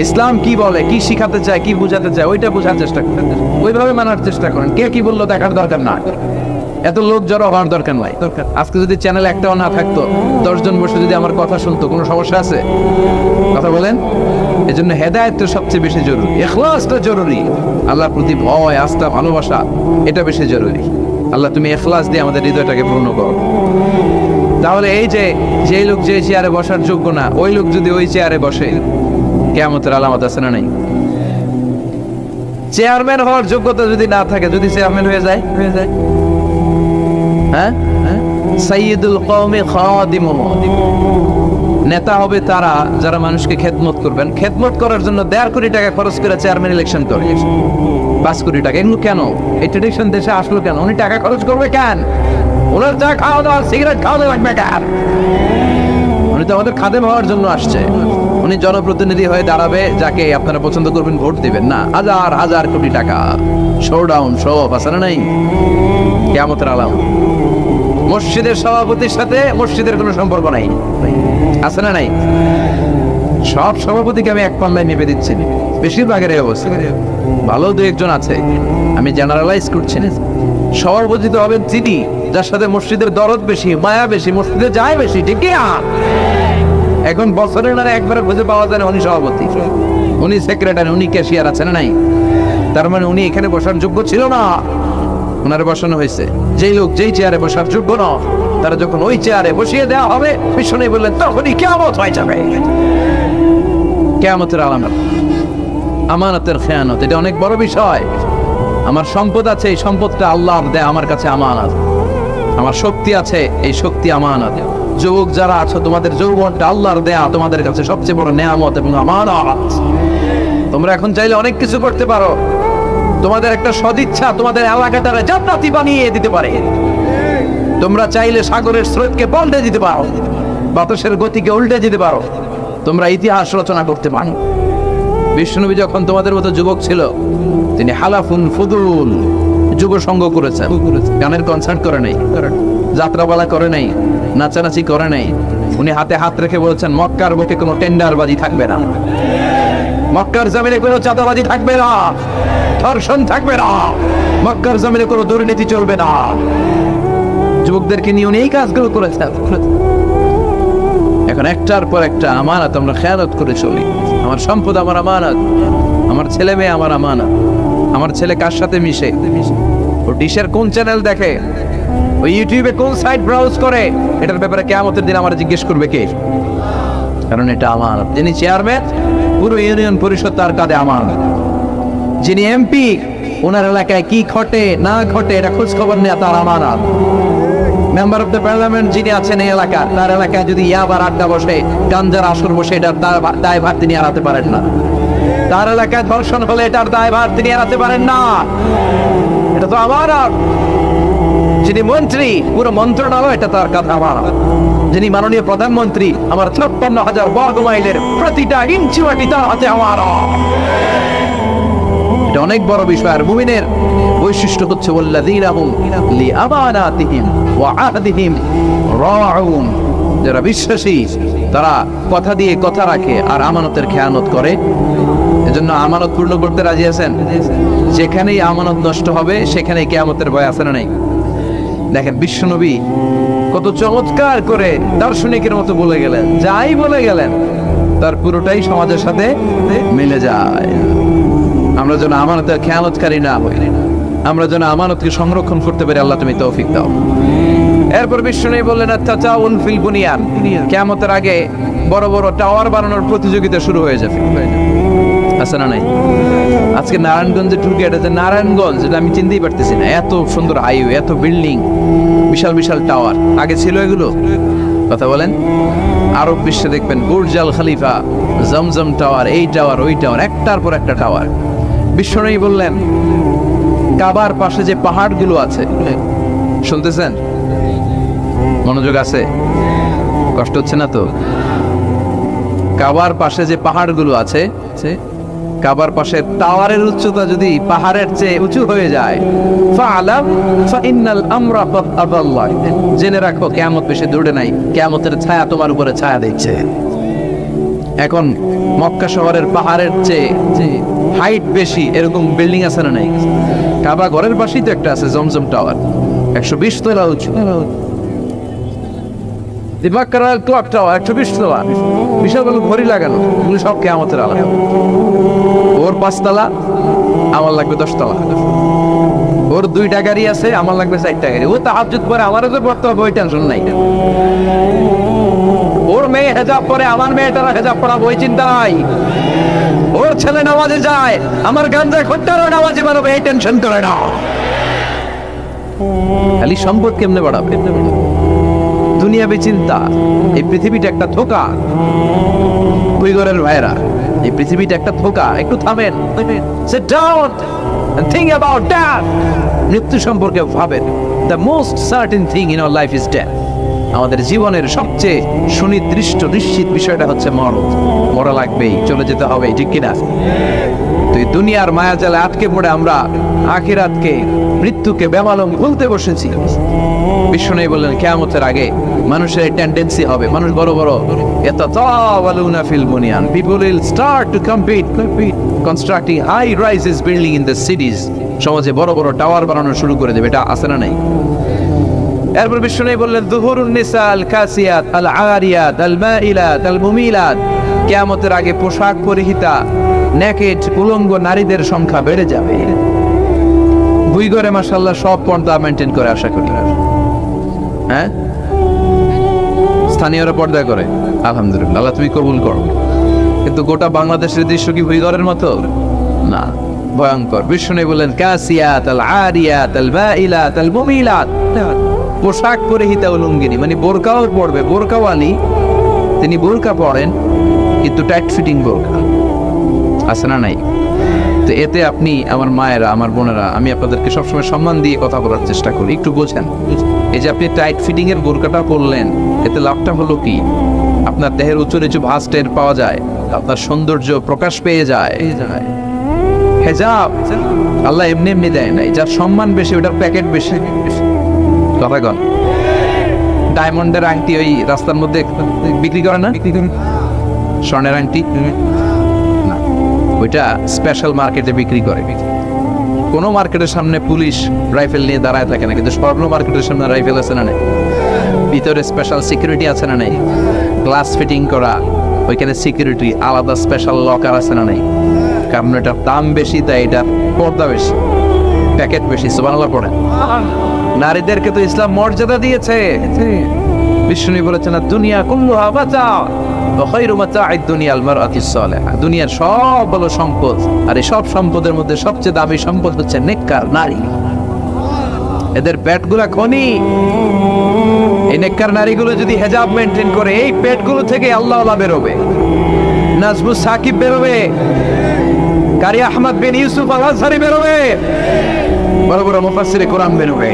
ইসলাম কি বলে, কি শিখাতে চায়, কি বুঝাতে চায়, ওইটা বোঝার চেষ্টা করেন, ওইভাবে মানার চেষ্টা করেন। কে কি বললো দেখার দরকার না, এত লোক জড়ো হওয়ার দরকার নাই। আজকে যদি চ্যানেল একটাও না থাকতো, 10 জন বসে যদি আমার কথা শুনতো, কোনো সমস্যা আছে? কথা বলেন। এজন্য হেদায়েতটা সবচেয়ে বেশি জরুরি, ইখলাসটা জরুরি, আল্লাহর প্রতি ভয়, আস্থা, ভালোবাসা, এটা বেশি জরুরি। আল্লাহ তুমি ইখলাস দিয়ে আমাদের হৃদয়টাকে পূর্ণ করো। তাহলে এই যে লোক যে চেয়ারে বসার যোগ্য না, ওই লোক যদি ওই চেয়ারে বসে, কিয়ামতের আলামত আছে না নাই? চেয়ারম্যান হওয়ার যোগ্যতা যদি না থাকে, যদি চেয়ারম্যান হয়ে যায়, হ্যাঁ, সাইয়্যিদুল কওমি খাদিমুহুম, নেতা হবে তারা যারা মানুষকে খেদমত করবেন। খেদমত করার জন্য 1.5 কোটি টাকা খরচ করে চেয়ারম্যান ইলেকশন করে, 5 কোটি টাকা। এগুলো কেন? এই ট্রেডিশন দেশে আসলো কেন? উনি টাকা খরচ করবে কেন? ওনার যা খাওয়া দাওয়া, সিগারেট খাওয়া লাগবে কেন? উনি তো আমাদের খাদেম হওয়ার জন্য আসছে। উনি জনপ্রতিনিধি হয়ে দাঁড়াবে, যাকে আপনারা পছন্দ করবেন ভোট দিবেন না। হাজার হাজার কোটি টাকা, শোডাউন, শো অফ আছে না নাই? কিয়ামতের আলামত। মসজিদের সভাপতির সাথে মসজিদের কোনো সম্পর্ক নাই, আছে না নাই? সব সভাপতিকে আমি এক পাল্লায় মেপে দিচ্ছি, বেশিরভাগের এই অবস্থা। ভালো 2-1 জন আছে, আমি জেনারেলাইজ করছি না। সভাপতি তো হবেন তিনি যার সাথে মসজিদের দরদ বেশি, মায়া বেশি, মসজিদে যায় বেশি, ঠিক কি? এখন বছরের না একবারে খুঁজে পাওয়া যায় না উনি সভাপতি, উনি সেক্রেটারি, উনি ক্যাশিয়ার, আছে না নাই? তার মানে উনি এখানে বসার যোগ্য ছিল না, ওনারে বসানো হয়েছে। যেই লোক যেই চেয়ারে বসার যোগ্য না, তারা যখন ওই চেয়ারে বসিয়ে দেওয়া হবে, বিষ্ণু বললেন তখনই কিয়ামত হয়ে যাবে। কিয়ামতের আলামত আমানতের খেয়ানত, এটা অনেক বড় বিষয়। আমার সম্পদ আছে, এই সম্পদটা আল্লাহর দেয়া, আমার কাছে আমানত। আমার শক্তি আছে, এই শক্তি আমানত। যুবক যারা আছো, তোমাদের যৌবনটা আল্লাহর দেয়া, তোমাদের কাছে সবচেয়ে বড় নেয়ামত এবং আমানত। তোমরা এখন চাইলে অনেক কিছু করতে পারো। তোমাদের একটা সদিচ্ছা তোমাদের এলাকাটারে জান্নাতি বানিয়ে দিতে পারে। তোমরা চাইলে সাগরের স্রোতকে পাল্টে দিতে পারো, বাতাসের গতিকে উল্টে দিতে পারো, তোমরা ইতিহাস রচনা করতে পারো। বিষ্ণুনবী যখন তোমাদের মতো যুবক ছিল, তিনি হালাফুন ফুদুল যুব সংঘ করেছেন। গানের কনসার্ট করে নাই, যাত্রাপালা করে নাই, নাচানাচি করে নাই। উনি হাতে হাত রেখে বলেছেন মক্কার বুকে কোনো টেন্ডারবাজি থাকবে না, মক্কার জমিনে কোনো চাঁদাবাজি থাকবে না, ধর্ষণ থাকবে না, মক্কার জমিনে কোনো দুর্নীতি চলবে না। যুবকদেরকে নিয়ে উনি এই কাজগুলো করেছেন। এখন একটার পর একটা আমানত আমরা খেয়ালত করে চলি। আমার সম্পদ আমার আমানত, আমার ছেলে মেয়ে আমার আমানত। আমার ছেলে কার সাথে মিশে, ও ডিশের কোন চ্যানেল দেখে, ও ইউটিউবে কোন সাইট ব্রাউজ করে, এটার ব্যাপারে কিয়ামতের দিন আমার জিজ্ঞেস করবে কে? কারণ এটা আমানত। যিনি চেয়ারম্যান, পুরো ইউনিয়ন পরিষদ তার কাঁধে আমানত। যিনি এমপি, ওনার এলাকায় কি ঘটে না ঘটে এটা খোঁজ খবর নেওয়া তার আমানত। মেম্বার অফ দ্য পার্লামেন্ট যিনি আছেন এই এলাকার, তার এলাকায় যদি ইয়াবার আড্ডা বসে, গাঞ্জার আসর বসে, এটার দায়ভার তিনি এড়াতে পারেন না। তার এলাকায় ধর্ষণ হলে এটার দায়ভার তিনি এড়াতে পারেন না। এটা তো আমানত। যিনি মন্ত্রী, পুরো মন্ত্রণালয় এটা তার কাছে আমানত। যিনি মাননীয় প্রধানমন্ত্রী, আমার 56,000 বর্গ মাইলের প্রতিটা ইঞ্চি মাটি তার হাতে আমানত। এটা অনেক বড় বিষয়। আর মুমিনের বৈশিষ্ট্য হচ্ছে ওয়াল্লাযীনা হুম লিআমানাতিহিম ওয়া আহদিহিম রাউন। যারা বিশ্বাসী, তারা কথা দিয়ে কথা রাখে আর আমানতের খেয়ানত করে। এজন্য আমানত পূর্ণ করতে রাজি আছেন? যেখানেই আমানত নষ্ট হবে সেখানেই কিয়ামতের ভয় আছে না নাই? দেখেন বিশ্বনবী কত চমৎকার করে দার্শনিকের মতো বলে গেলেন, যাই বলে গেলেন তার পুরোটাই সমাজের সাথে মিলে যায়। আমরা যেন আমানতের খেয়ানতকারী না হই, আমরা যেন আমানতকে সংরক্ষণ করতে পারি। আল্লাহ তুমি তৌফিক দাও। এরপর বিষ্ণু বললেন আত-তাতাউন ফিল বুনিয়ান, কিয়ামতের আগে বড় বড় টাওয়ার বানানোর প্রতিযোগিতা শুরু হয়ে যাবে। আছে না নাই? আজকে নারায়ণগঞ্জে ঢুকে, এটা যে নারায়ণগঞ্জ, এটা আমি চিনতেই পারতেছি না। এত সুন্দর হাইওয়ে, এত বিল্ডিং, বিশাল বিশাল টাওয়ার, আগে ছিল এগুলো? কথা বলেন। আরব বিশ্বে দেখবেন বুর্জ আল খলিফা, জমজম টাওয়ার, এই টাওয়ার ওই টাওয়ার, একটার পর একটা টাওয়ার। বিশ্বনবী বললেন কাবার পাশে যে পাহাড়গুলো আছে, শুনতেছেন? মনোযোগ আছে? কষ্ট হচ্ছে না তো? কাবার পাশে যে পাহাড়গুলো আছে, কাবার পাশে টাওয়ারের উচ্চতা যদি পাহাড়ের চেয়ে উঁচু হয়ে যায়, ফাআলাম ফাইন্নাল আমরা ক্বাদ আদাল্লাহ, জেনে রাখো কিয়ামত বেশি দূরে নাই, কিয়ামতের ছায়া তোমার উপরে ছায়া দিচ্ছে। এখন মক্কা শহরের পাহাড়ের চেয়ে হাইট বেশি এরকম বিল্ডিং আছে না নাই? কাবা ঘরের পাশেই তো একটা আছে, জমজম টাওয়ার, 120 তলা উঁচু। মক্কার ক্লক টাওয়ার 120 তলা, বিশাল বড় ঘড়ি লাগানো, এগুলো সব কিয়ামতের আলাদা। ওর 5 তলা, আমার লাগবে 10 তলা। ওর 2টা গাড়ি আছে, আমার লাগবে 4টা গাড়ি। ও তাহাজ্জুদ পরে আমারও তো পড়তে হবে, ওই টেনশন নাই। ওর মেয়ে হেজাব পরে, আমার মেয়েটারা হেজাব পরাবো, ওই চিন্তা নাই। ওর ছেলে নামাজে যায়, আমার গাঞ্জা খোট্টারও নামাজে বানাবো, এই টেনশন করে না। খালি সম্পদ কেমনে বাড়াবে, দুনিয়াবি চিন্তা। এই পৃথিবীটা একটা ধোঁকা। কুইগরের ভাইরা, এই পৃথিবীটা একটা ধোঁকা। একটু থামেন, sit down and think about death. মৃত্যু সম্পর্কে ভাবেন। The most certain thing in our life is death. আমাদের জীবনের সবচেয়ে সুনির্দিষ্ট নিশ্চিত বিষয়টা হচ্ছে মরণ। মরা লাগবেই, চলে যেতে হবে, ঠিক কিনা? তো এই দুনিয়ার মায়াজালে আটকে পড়ে আমরা আখিরাতকে, মৃত্যুকে বেমালুম ভুলতে বসেছি। বিষ্ণু বললেন কিয়ামতের আগে মানুষের টেন্ডেন্সি হবে, মানুষ বড় বড় ইয়াতাতাওয়ালুনা feel বুনিয়ান, people will start to compete constructing high rises building in the cities, সমাজে বড় বড় টাওয়ার বানানো শুরু করে দেবে। এটা আছে না নাই? এরপর বিষ্ণু বললেন যুহুরুন নিসা আল কাসিয়াত আল আরিয়াত আল মাইলাত আল মুমিলাত, কিয়ামতের আগে পোশাক পরিহিতা নেকেড উলঙ্গ নারীদের সংখ্যা বেড়ে যাবে। বুইগরে মাশাআল্লাহ সব পর্দা মেইনটেইন করে, আশা করি। হ্যাঁ, স্থানীয়রা পর্দা করে, আলহামদুলিল্লাহ, আল্লাহ তুমি কবুল করো। কিন্তু গোটা বাংলাদেশের দৃশ্য কি বুইগরের মতো? না, ভয়ঙ্কর। বিষ্ণু বললেন কাসিয়াত আল আরিয়াত আল মাইলাত আল মুমিলাত, পোশাক পরিহিতা উলঙ্গিনী, মানে বোরকাও পড়বে, বোরকাওয়ালি। তিনি বোরকা পড়েন কিন্তু টাইট ফিটিং বোরকা, আছে না নাই? তো এতে আপনি, আমার মায়েরা, আমার বোনেরা, আমি আপনাদেরকে সবসময় সম্মান দিয়ে কথা বলার চেষ্টা করি, একটু বোঝেন। এই যে আপনি টাইট ফিটিং এর বোরকাটা পরলেন, এতে লাভটা হলো কি? আপনার দেহের উঁচু নিচু ভাঁজ টের পাওয়া যায়, আপনার সৌন্দর্য প্রকাশ পেয়ে যায়। হেজাব আল্লাহ এমনি এমনি দেয় নাই, যার সম্মান বেশি ওটার প্যাকেট বেশি। কথা কন, ডায়মন্ডের আংটি ওই রাস্তার মধ্যে বিক্রি করে না? স্বর্ণের আংটি না, ওইটা স্পেশাল মার্কেটে বিক্রি করে। কোনো মার্কেটের সামনে পুলিশ রাইফেল নিয়ে দাঁড়ায় থাকে না, কিন্তু স্বর্ণ মার্কেটের সামনে রাইফেল আছে না নেই? ভিতরে স্পেশাল সিকিউরিটি আছে না নেই? গ্লাস ফিটিং করা, ওইখানে সিকিউরিটি আলাদা, স্পেশাল লকার আছে না নেই? কারণ এটার দাম বেশি, তাই এটা পর্দা বেশি, প্যাকেট বেশি। সুবহানাল্লাহ পড়ে। নারীদেরকে তো ইসলাম মর্যাদা দিয়েছে। বিষ্ণু বলেছেন দুনিয়া কুল্লুহা মাতা ওয়া খায়রু মাতা'আদ দুনিয়াল মারআতিস সালিহা, দুনিয়ার সব বড় সম্পদ, আর এই সব সম্পদের মধ্যে সবচেয়ে দামি সম্পদ হচ্ছে নেককার নারী। এদের পেটগুলা খনি। এই নেককার নারীগুলো যদি হেজাব মেইনটেইন করে, এই পেটগুলো থেকে আল্লাহ বেরোবে, নাজমুস সাকিব বেরোবে, কারি আহমদ বিন ইউসুফ আল আজহারি বেরোবে, বড় বড় মুফাসসিরে কোরআন বেরোবে।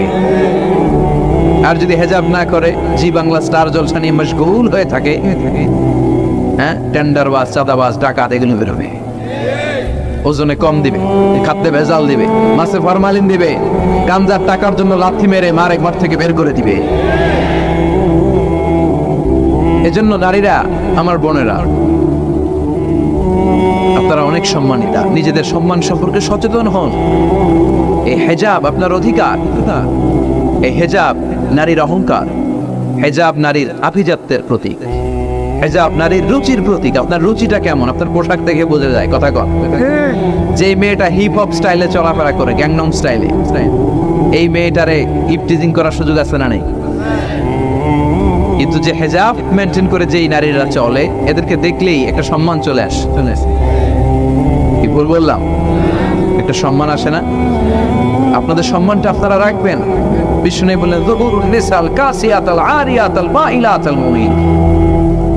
আর যদি হেজাব না করে, জি বাংলা স্টার জলসা নিয়ে মশগুল হয়ে থাকে, হ্যাঁ, টেন্ডারবাজ, চাঁদাবাজ, ডাকাত, এগুলো বেরোবে। ওজনে কম দিবে, খাদ্যে ভেজাল দিবে, মাছে ফরমালিন দিবে, গাঞ্জার টাকার জন্য লাথি মেরে মার এক মাঠ থেকে বের করে দিবে। এজন্য নারীরা, আমার বোনেরা, আপনারা অনেক সম্মানিতা, নিজেদের সম্মান সম্পর্কে সচেতন হন। এই হেজাব আপনার অধিকার, এই হেজাব নারীর অহংকার, হেজাব নারীর আভিজাত্যের প্রতীক, হেজাব নারীর রুচির প্রতীক। আপনার রুচিটা কেমন আপনার পোশাক দেখে বোঝা যায়। কথা কন, যে মেয়েটা হিপ হপ স্টাইলে চলাফেরা করে, গ্যাংনং স্টাইলে, এই মেয়েটারে ইপটিজিং করার সুযোগ আছে না নেই? কিন্তু যে হেজাব মেনটেন করে যেই নারীরা চলে, এদেরকে দেখলেই একটা সম্মান চলে আসে। কি ভুল বললাম? একটা সম্মান আসে না? আপনাদের সম্মানটা আপনারা রাখবেন। বিষ্ণু বললেন যুহুরুন নিসাল কাসিয়াতাল আরিয়াতাল মাইলাতাল মুমিন,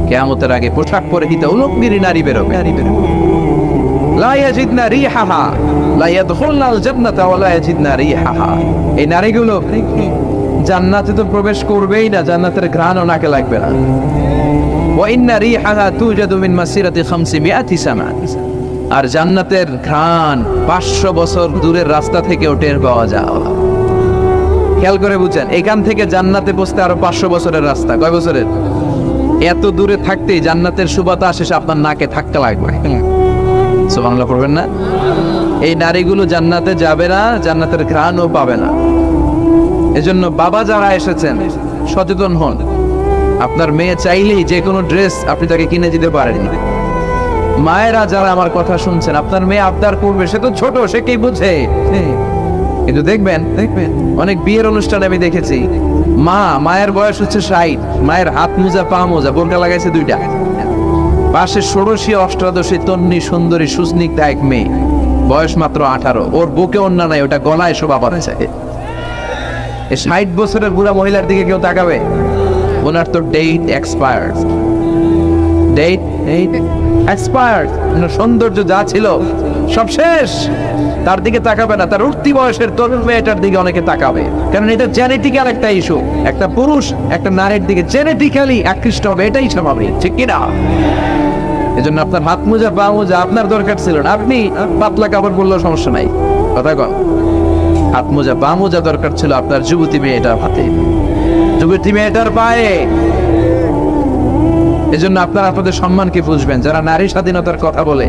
কিয়ামতের আগে পোশাক পরিহিতা উলঙ্গিনী নারী বেরোবে। লা ইয়াজিদনা রিহাহা লা ইয়াদখুলনাল জান্নাতা ওয়া লা ইয়াজিদনা রিহাহা, এই নারীগুলো জান্নাতে তো প্রবেশ করবেই না, জান্নাতের ঘ্রাণও নাকে লাগবে না। ওয়া ইন্না রিহাহা তুজাদু মিন মাসিরাতি 500 সানা, আর জান্নাতের ঘ্রাণ 500 বছর দূরের রাস্তা থেকেও টের পাওয়া যায়। খেয়াল করে বুঝছেন, এখান থেকে জান্নাতে পৌঁছতে আরো 500 বছরের রাস্তা। কয় বছরের? এত দূরে থাকতেই জান্নাতের সুবাতাস এসে আপনার নাকে থাকতে লাগবে। সুবহানাল্লাহ পড়বেন না? এই নারীগুলো জান্নাতে যাবে না, জান্নাতের ঘ্রাণও পাবে না। এজন্য বাবা যারা এসেছেন সচেতন হন। আপনার মেয়ে চাইলেই যে কোনো ড্রেস আপনি তাকে কিনে দিতে পারেন। মায়েরা যারা আমার কথা শুনছেন, আপনার মেয়ে আবদার করবে, সে তো ছোট, সে কি বুঝে। কিন্তু দেখবেন অনেক বিয়ের অনুষ্ঠানে আমি দেখেছি মায়ের বয়স হচ্ছে 60, মায়ের হাত মোজা পা মোজা বোরকা লাগাইছে 2টা, পাশে ষোড়শী অষ্টাদশী তন্নি সুন্দরী সুস্নিগ্ধা এক মেয়ে, বয়স মাত্র 18, ওর বুকে ওন্না নাই, ওটা গলায় শোভা পাচ্ছে। 60 বছরের বুড়া মহিলার দিকে কেউ তাকাবে? ওনার তো ডেট এক্সপায়ার্ড, সৌন্দর্য যা ছিল সব শেষ, তার দিকে তাকাবে না। তার উঠতি বয়সের তরুণ মেয়েটার দিকে অনেকে তাকাবে, কারণ এটা জেনেটিক্যাল একটা ইস্যু। একটা পুরুষ একটা নারীর দিকে জেনেটিক্যালি আকৃষ্ট হবে, এটাই স্বাভাবিক, ঠিক কিনা? এজন্য আপনার হাত মোজা পা মোজা আপনার দরকার ছিল না, আপনি পাতলা কাপড় পরলেও সমস্যা নাই। কথা কন, হাত মোজা পা মোজা দরকার ছিল আপনার যুবতী মেয়েটার হাতে, যুবতী মেয়েটার পায়ে। এজন্য আপনারা আপনাদের সম্মানকে বুঝবেন। যারা নারী স্বাধীনতার কথা বলে,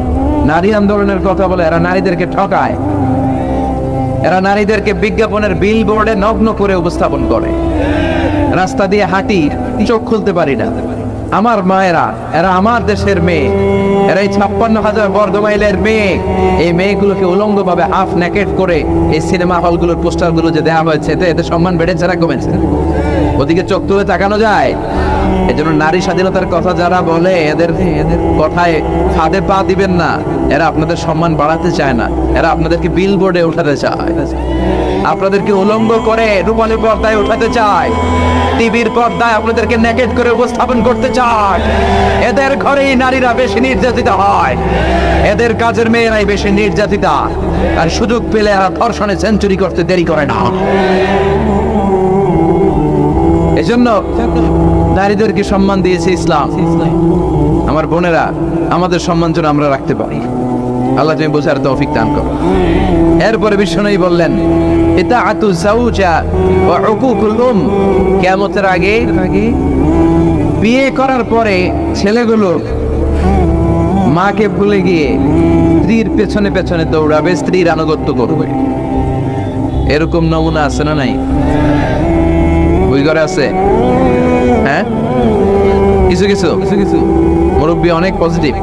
নারী আন্দোলনের কথা বলে, এরা নারীদেরকে ঠকায়, এরা নারীদেরকে বিজ্ঞাপনের বিল বোর্ডে নগ্ন করে উপস্থাপন করে। রাস্তা দিয়ে হাঁটি, চোখ খুলতে পারি না। আমার মায়েরা, এরা আমার দেশের মেয়ে, এরা এই 56,000 বর্গ মাইলের মেয়ে। এই মেয়েগুলোকে উলঙ্গ ভাবে হাফ নেকেট করে এই সিনেমা হলগুলোর পোস্টারগুলো যে দেওয়া হয়েছে, এতে সম্মান বেড়েছে না কমেছে? ওদিকে চোখ তুলে তাকানো যায়? এজন্য নারী স্বাধীনতার কথা যারা বলে, এদের কথায় ফাঁদে পা দিবেন না। এরা আপনাদের সম্মান বাড়াতে চায় না, এরা আপনাদেরকে বিল বোর্ডে উঠাতে চায়, আপনাদেরকে উলঙ্গ করে রূপালী পর্দায় উঠাতে চায়, টিভির পর্দায় আপনাদেরকে নেকেট করে উপস্থাপন করতে চায়। এদের ঘরেই নারীরা বেশি নির্যাতিতা হয়, এদের কাজের মেয়েরাই বেশি নির্যাতিতা, আর সুযোগ পেলে এরা ধর্ষণে সেঞ্চুরি করতে দেরি করে না। এজন্য নারীদেরকে সম্মান দিয়েছে ইসলাম। আমার বোনেরা, আমাদের সম্মান যেন আমরা রাখতে পারি, আল্লাহ তুমি বোঝার তৌফিক দান করো। এরপরে বিশ্বনবী বললেন, ইতাআতু যাওজা ওয়া উকুকুল উম, কিয়ামতের আগে বিয়ে করার পরে ছেলেগুলো মাকে ভুলে গিয়ে স্ত্রীর পেছনে পেছনে দৌড়াবে, স্ত্রীর আনুগত্য করবে। এরকম নমুনা আছে না নাই? ওই ঘরে আছে? হ্যাঁ, কিছু কিছু মুরব্বী অনেক পজিটিভ,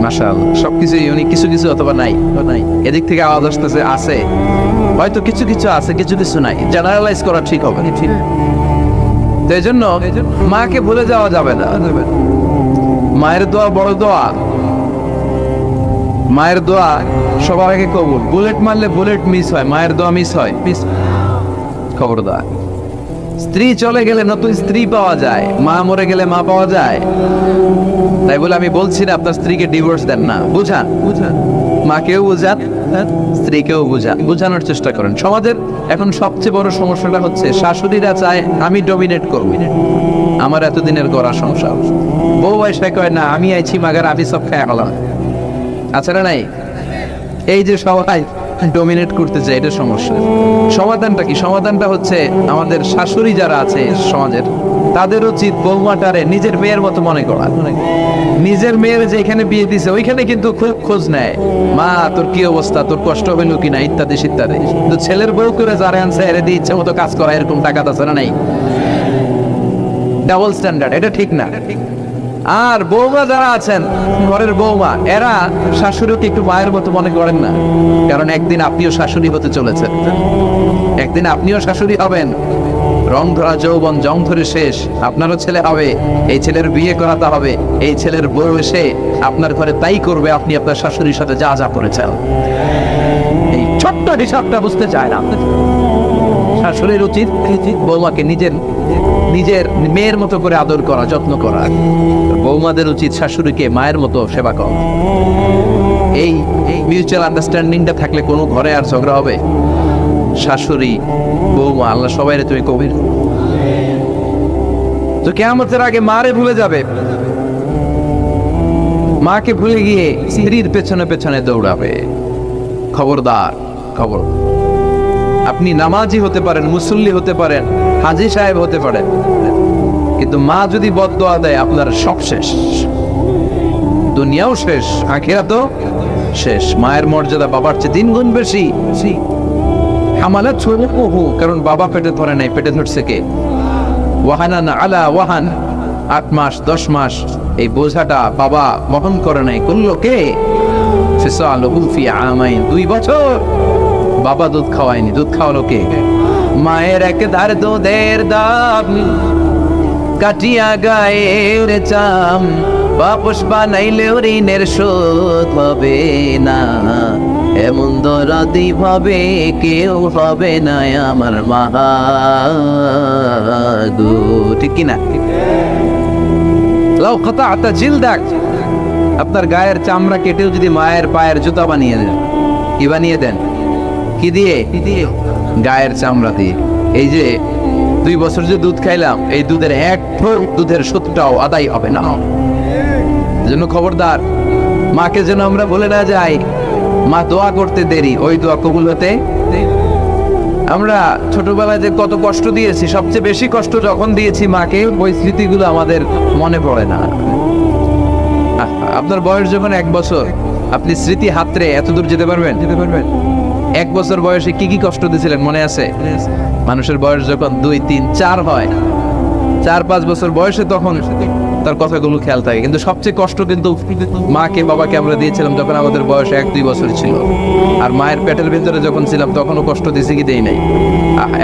মাশাআল্লাহ, সবকিছু ইউনিক, কিছু কিছু অথবা নাই। এদিক থেকে আওয়াজ আসতেছে আছে, হয়তো কিছু কিছু আছে, কিছু কিছু নাই। জেনারেলাইজ করা ঠিক হবে না। তো এই জন্য মাকে ভুলে যাওয়া যাবে না। মায়ের দোয়া বড় দোয়া, মায়ের দোয়া সবার আগে কবুল। বুলেট মারলে বুলেট মিস হয়, মায়ের দোয়া মিস হয়? খবরদার। স্ত্রী চলে গেলে নতুন স্ত্রী পাওয়া যায়, মা মরে গেলে মা পাওয়া যায়। তাই বলে আমি বলছি না আপনার স্ত্রীকে ডিভোর্স দেন না, বুঝান, মাকেও বুঝান, স্ত্রীকেও বুঝানোর চেষ্টা করেন। সমাজের এখন সবচেয়ে বড় সমস্যাটা হচ্ছে শাশুড়িরা চায় আমি ডমিনেট করব, আমার এতদিনের গড়া সংসার। বউ এসে কয় না, আমি আইছি মাগার আমি সব খায় হলাম। আচ্ছা না নাই? এই যে সবাই ডমিনেট করতে চায়, এটা সমস্যা। সমাধানটা কি? সমাধানটা হচ্ছে আমাদের শাশুড়ি যারা আছে সমাজের, তাদের উচিত বৌমাটারে নিজের মেয়ের মতো মনে করা। নিজের মেয়ের যে এখানে বিয়ে দিছে ওইখানে কিন্তু খুব খোঁজ নেয়, মা তোর কি অবস্থা, তোর কষ্ট হইল কিনা, ইত্যাদি ইত্যাদি। তো ছেলের বউ করে যারা আনছে এর দিয়ে ইচ্ছে মতো কাজ করা, এরকম টাকা আছে না নাই? ডাবল স্ট্যান্ডার্ড, এটা ঠিক না। আর বৌমা যারা আছেন, ঘরের বৌমা, এরা শাশুড়িকে একটু মায়ের মতো মনে করেন না, কারণ একদিন আপনিও শাশুড়ি হতে চলেছেন, একদিন আপনিও শাশুড়ি হবেন। রং ধরা যৌবন জং ধরে শেষ, আপনারও ছেলে হবে, এই ছেলের বিয়ে করাতে হবে, এই ছেলের বউ এসে আপনার ঘরে তাই করবে আপনি আপনার শাশুড়ির সাথে যা যা করেছেন। এই ছোট্ট হিসাবটা বুঝতে চায় না। শাশুড়ির উচিত বৌমাকে নিজের মেয়ের মতো করে আদর করা, যত্ন করা। বৌমাদের উচিত শাশুড়িকে মায়ের মতো সেবা করা। এই মিউচুয়াল আন্ডারস্ট্যান্ডিংটা থাকলে কোনো ঘরে আর ঝগড়া হবে? শাশুড়ি বৌমা, আল্লাহ সবাই তুমি কবির। তো কিয়ামতের আগে মারে ভুলে যাবে, মাকে ভুলে গিয়ে স্ত্রীর পেছনে পেছনে দৌড়াবে। খবরদার, খবর। আপনি নামাজি হতে পারেন, মুসল্লি হতে পারেন, হাজী সাহেব হতে পারেন, কিন্তু মা যদি বদদোয়া দেয় আপনার সব শেষ, দুনিয়াও শেষ, আখিরাতও শেষ। মায়ের মর্যাদা বাবার চেয়ে 3 গুণ বেশি। হামালাত উম্মুহু, কারণ বাবা পেটে ধরে নাই, পেটে ধরছে কে? ওয়াহানান আলা ওয়াহান, 8 মাস 10 মাস এই বোঝাটা বাবা বহন করে নাই, করলো কে? ফিসালুহু ফি আমাইন, 2 বছর বাবা দুধ খাওয়ায়নি, দুধ খাওয়ালো কে? মায়ের এক ধার দুধের দাম কাটিয়া গায়ের চাম, বাপস বানাইলে ঋণের শোধ হবে না, এমন দরদি ভাবে কেউ হবে না আমার মা গো। ঠিক কিনা? লাউ কাতা'তা জিলদাক, আপনার গায়ের চামড়া কেটেও যদি মায়ের পায়ের জুতা বানিয়ে দেন, কি বানিয়ে দেন? কি দিয়ে? গায়ের চামড়া দিয়ে। এই যে 2 বছর যে দুধ খাইলাম, এই দুধের এক ঠোক দুধের সুদটাও আদায় হবে না। জন্য খবরদার, মাকে যেন আমরা বলে না যাই মা দোয়া করতে দেরি, ওই দোয়া কবুল হতে। আমরা ছোটবেলায় যে কত কষ্ট দিয়েছি, সবচেয়ে বেশি কষ্ট যখন দিয়েছি মাকে, ওই স্মৃতিগুলো আমাদের মনে পড়ে না। আপনার বয়স যখন 1 বছর, আপনি স্মৃতি হাতরে এত দূর যেতে পারবেন? 1 বছর বয়সে কি কি কষ্ট দিয়েছিলেন মনে আছে? মানুষের বয়স যখন 2, 3, 4 হয়, 4-5 বছর বয়সে তখন তার কথাগুলো খেয়াল থাকে। কিন্তু সবচেয়ে কষ্ট কিন্তু মাকে বাবাকে আমরা দিয়েছিলাম যখন আমাদের বয়স 1-2 বছর ছিল। আর মায়ের পেটের ভিতরে যখন ছিলাম তখনও কষ্ট দিয়েছি কি দেই নাই?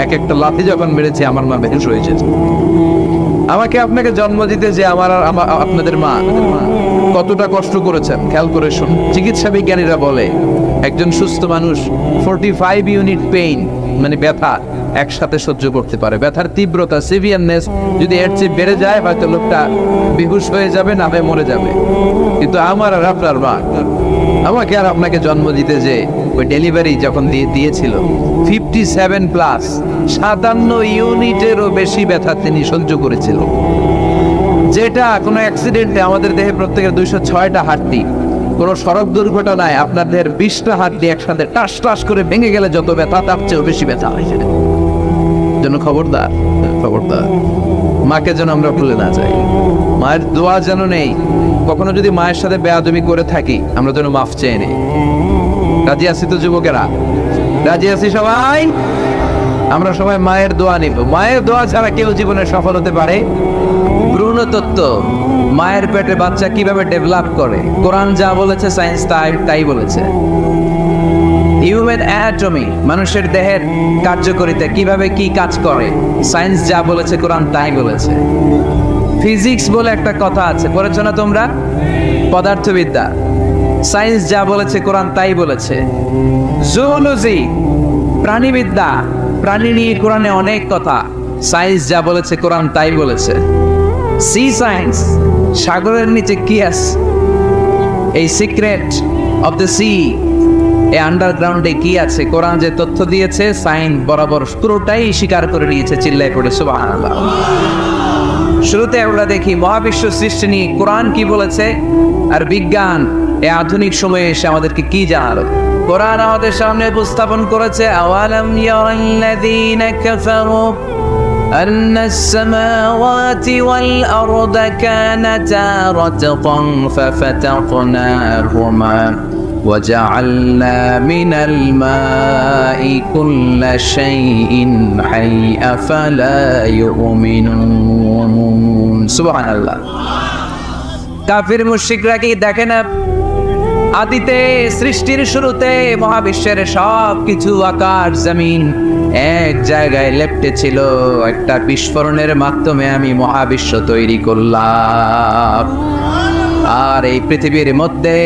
এক একটা লাথি যখন মেরেছি আমার মা বেহুশ হয়েছে। আমাকে আপনাকে জন্ম দিতে যে আপনাদের মা কতটা কষ্ট করেছেন খেয়াল করে শুনুন। চিকিৎসা বিজ্ঞানীরা বলে একজন সুস্থ মানুষ 45 ইউনিট পেইন, মানে ব্যথা, একসাথে সহ্য করতে পারে। ব্যথার তীব্রতা, সিভিয়ারনেস যদি এর চেয়ে বেড়ে যায়, হয়তো লোকটা বেহুশ হয়ে যাবে, না হয়ে মরে যাবে। কিন্তু আমার আর আপনার মা আমাকে আর আপনাকে জন্ম দিতে যে ওই ডেলিভারি যখন দিয়েছিল, 57+, 57 ইউনিটেরও বেশি ব্যথা তিনি সহ্য করেছিল। যেটা কোনো অ্যাক্সিডেন্টে আমাদের দেহে প্রত্যেকের 206টা হাড্ডি, কোনো সড়ক দুর্ঘটনায় আপনার দেহের 20টা হাড্ডি একসাথে টাস টাস করে ভেঙে গেলে যত ব্যথা, তার চেয়েও বেশি ব্যথা হয়। জন্য খবরদার, খবরদার, মাকে যেন আমরা ভুলে না যাই। মায়ের দোয়া যেন নেই। কখনো যদি মায়ের সাথে বেয়াদবি করে থাকি, আমরা যেন মাফ চেয়ে নেই। রাজি আছি তো যুবকেরা? রাজি আছি সবাই? আমরা সবাই মায়ের দোয়া নিব। মায়ের দোয়া ছাড়া কেউ জীবনে সফল হতে পারে? ভ্রূণতত্ত্ব, মায়ের পেটে বাচ্চা কিভাবে ডেভেলপ করে, কোরআন যা বলেছে, সায়েন্স তাই বলেছে। হিউম্যান অ্যানাটমি, মানুষের দেহের কার্যকারিতা কিভাবে কি কাজ করে, সায়েন্স যা বলেছে, কোরআন তাই বলেছে। ফিজিক্স বলে একটা কথা আছে, পড়েছো না তোমরা? পদার্থবিদ্যা, সায়েন্স যা বলেছে, কোরআন তাই বলেছে। জুওলজি, প্রাণীবিদ্যা, প্রাণী নিয়ে কোরআনে অনেক কথা, সায়েন্স যা বলেছে, কোরআন তাই বলেছে। সি সায়েন্স, সাগরের নিচে কি আছে, এই সিক্রেট অফ দ্য সি, এই আন্ডারগ্রাউন্ডে কি আছে, কোরআন যে তথ্য দিয়েছে, সায়েন্স বরাবর পুরোটাই স্বীকার করে নিয়েছে। চিল্লাই পড়ে সুবহানাল্লাহ। শুরুতে আমরা দেখি মহাবিশ্ব সৃষ্টি নিয়ে কোরআন কি বলেছে, আর বিজ্ঞান এই আধুনিক সময়ে এসে আমাদেরকে কি জানালো। কোরআন আমাদের সামনে উপস্থাপন করেছে, আওয়ালাম ইয়ারাল্লাযীনা কাফারু أن السماوات والأرض كانتا رتقا ففتقناهما وجعلنا من الماء كل شيء حي أفلا يؤمنون سبحان الله। কাফির মুশরিকরা কি দেখে না, আদিতে সৃষ্টির শুরুতে মহাবিশ্বের সব কিছু, আকাশ জমিন এক জায়গায় লেপ্টে ছিল, একটা বিস্ফোরণের মাধ্যমে আমি মহাবিশ্ব তৈরি করলাম। আর এই পৃথিবীর মধ্যে,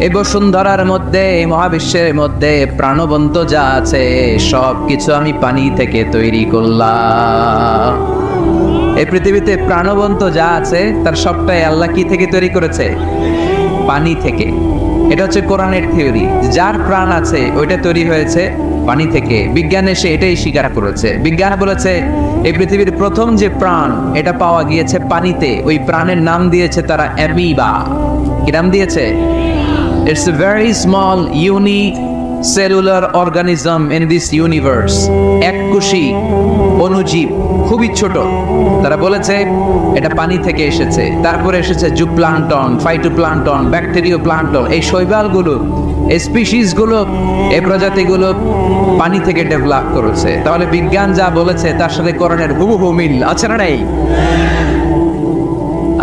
এই বসুন্ধরার মধ্যে, এই মহাবিশ্বের মধ্যে প্রাণবন্ত যা আছে সব কিছু আমি পানি থেকে তৈরি করলাম। এই পৃথিবীতে প্রাণবন্ত যা আছে তার সবটাই আল্লাহ কি থেকে তৈরি করেছে? পানি থেকে। এটা হচ্ছে কোরআনের থিওরি, যার প্রাণ আছে ওইটা তৈরি হয়েছে পানি থেকে। বিজ্ঞান এসে এটাই স্বীকার করেছে। বিজ্ঞান বলেছে এই পৃথিবীর প্রথম যে প্রাণ, এটা পাওয়া গিয়েছে পানিতে। ওই প্রাণের নাম দিয়েছে তারা অ্যামিবা। কি নাম দিয়েছে? It's a very small unicellular organism in this universe. এককোষী অণুজীব, খুবই ছোট। তারা বলেছে এটা পানি থেকে এসেছে। তারপরে এসেছে জুপ্লাঙ্কটন, ফাইটোপ্লাঙ্কটন, ব্যাকটেরিয়া প্লাঙ্কটন। এই শৈবালগুলো, এই স্পিসিসগুলো, এই প্রজাতিগুলো পানি থেকে ডেভেলপ করেছে। তাহলে বিজ্ঞান যা বলেছে তার সাথে কোরআনের হুবহু মিল আছে না নাই?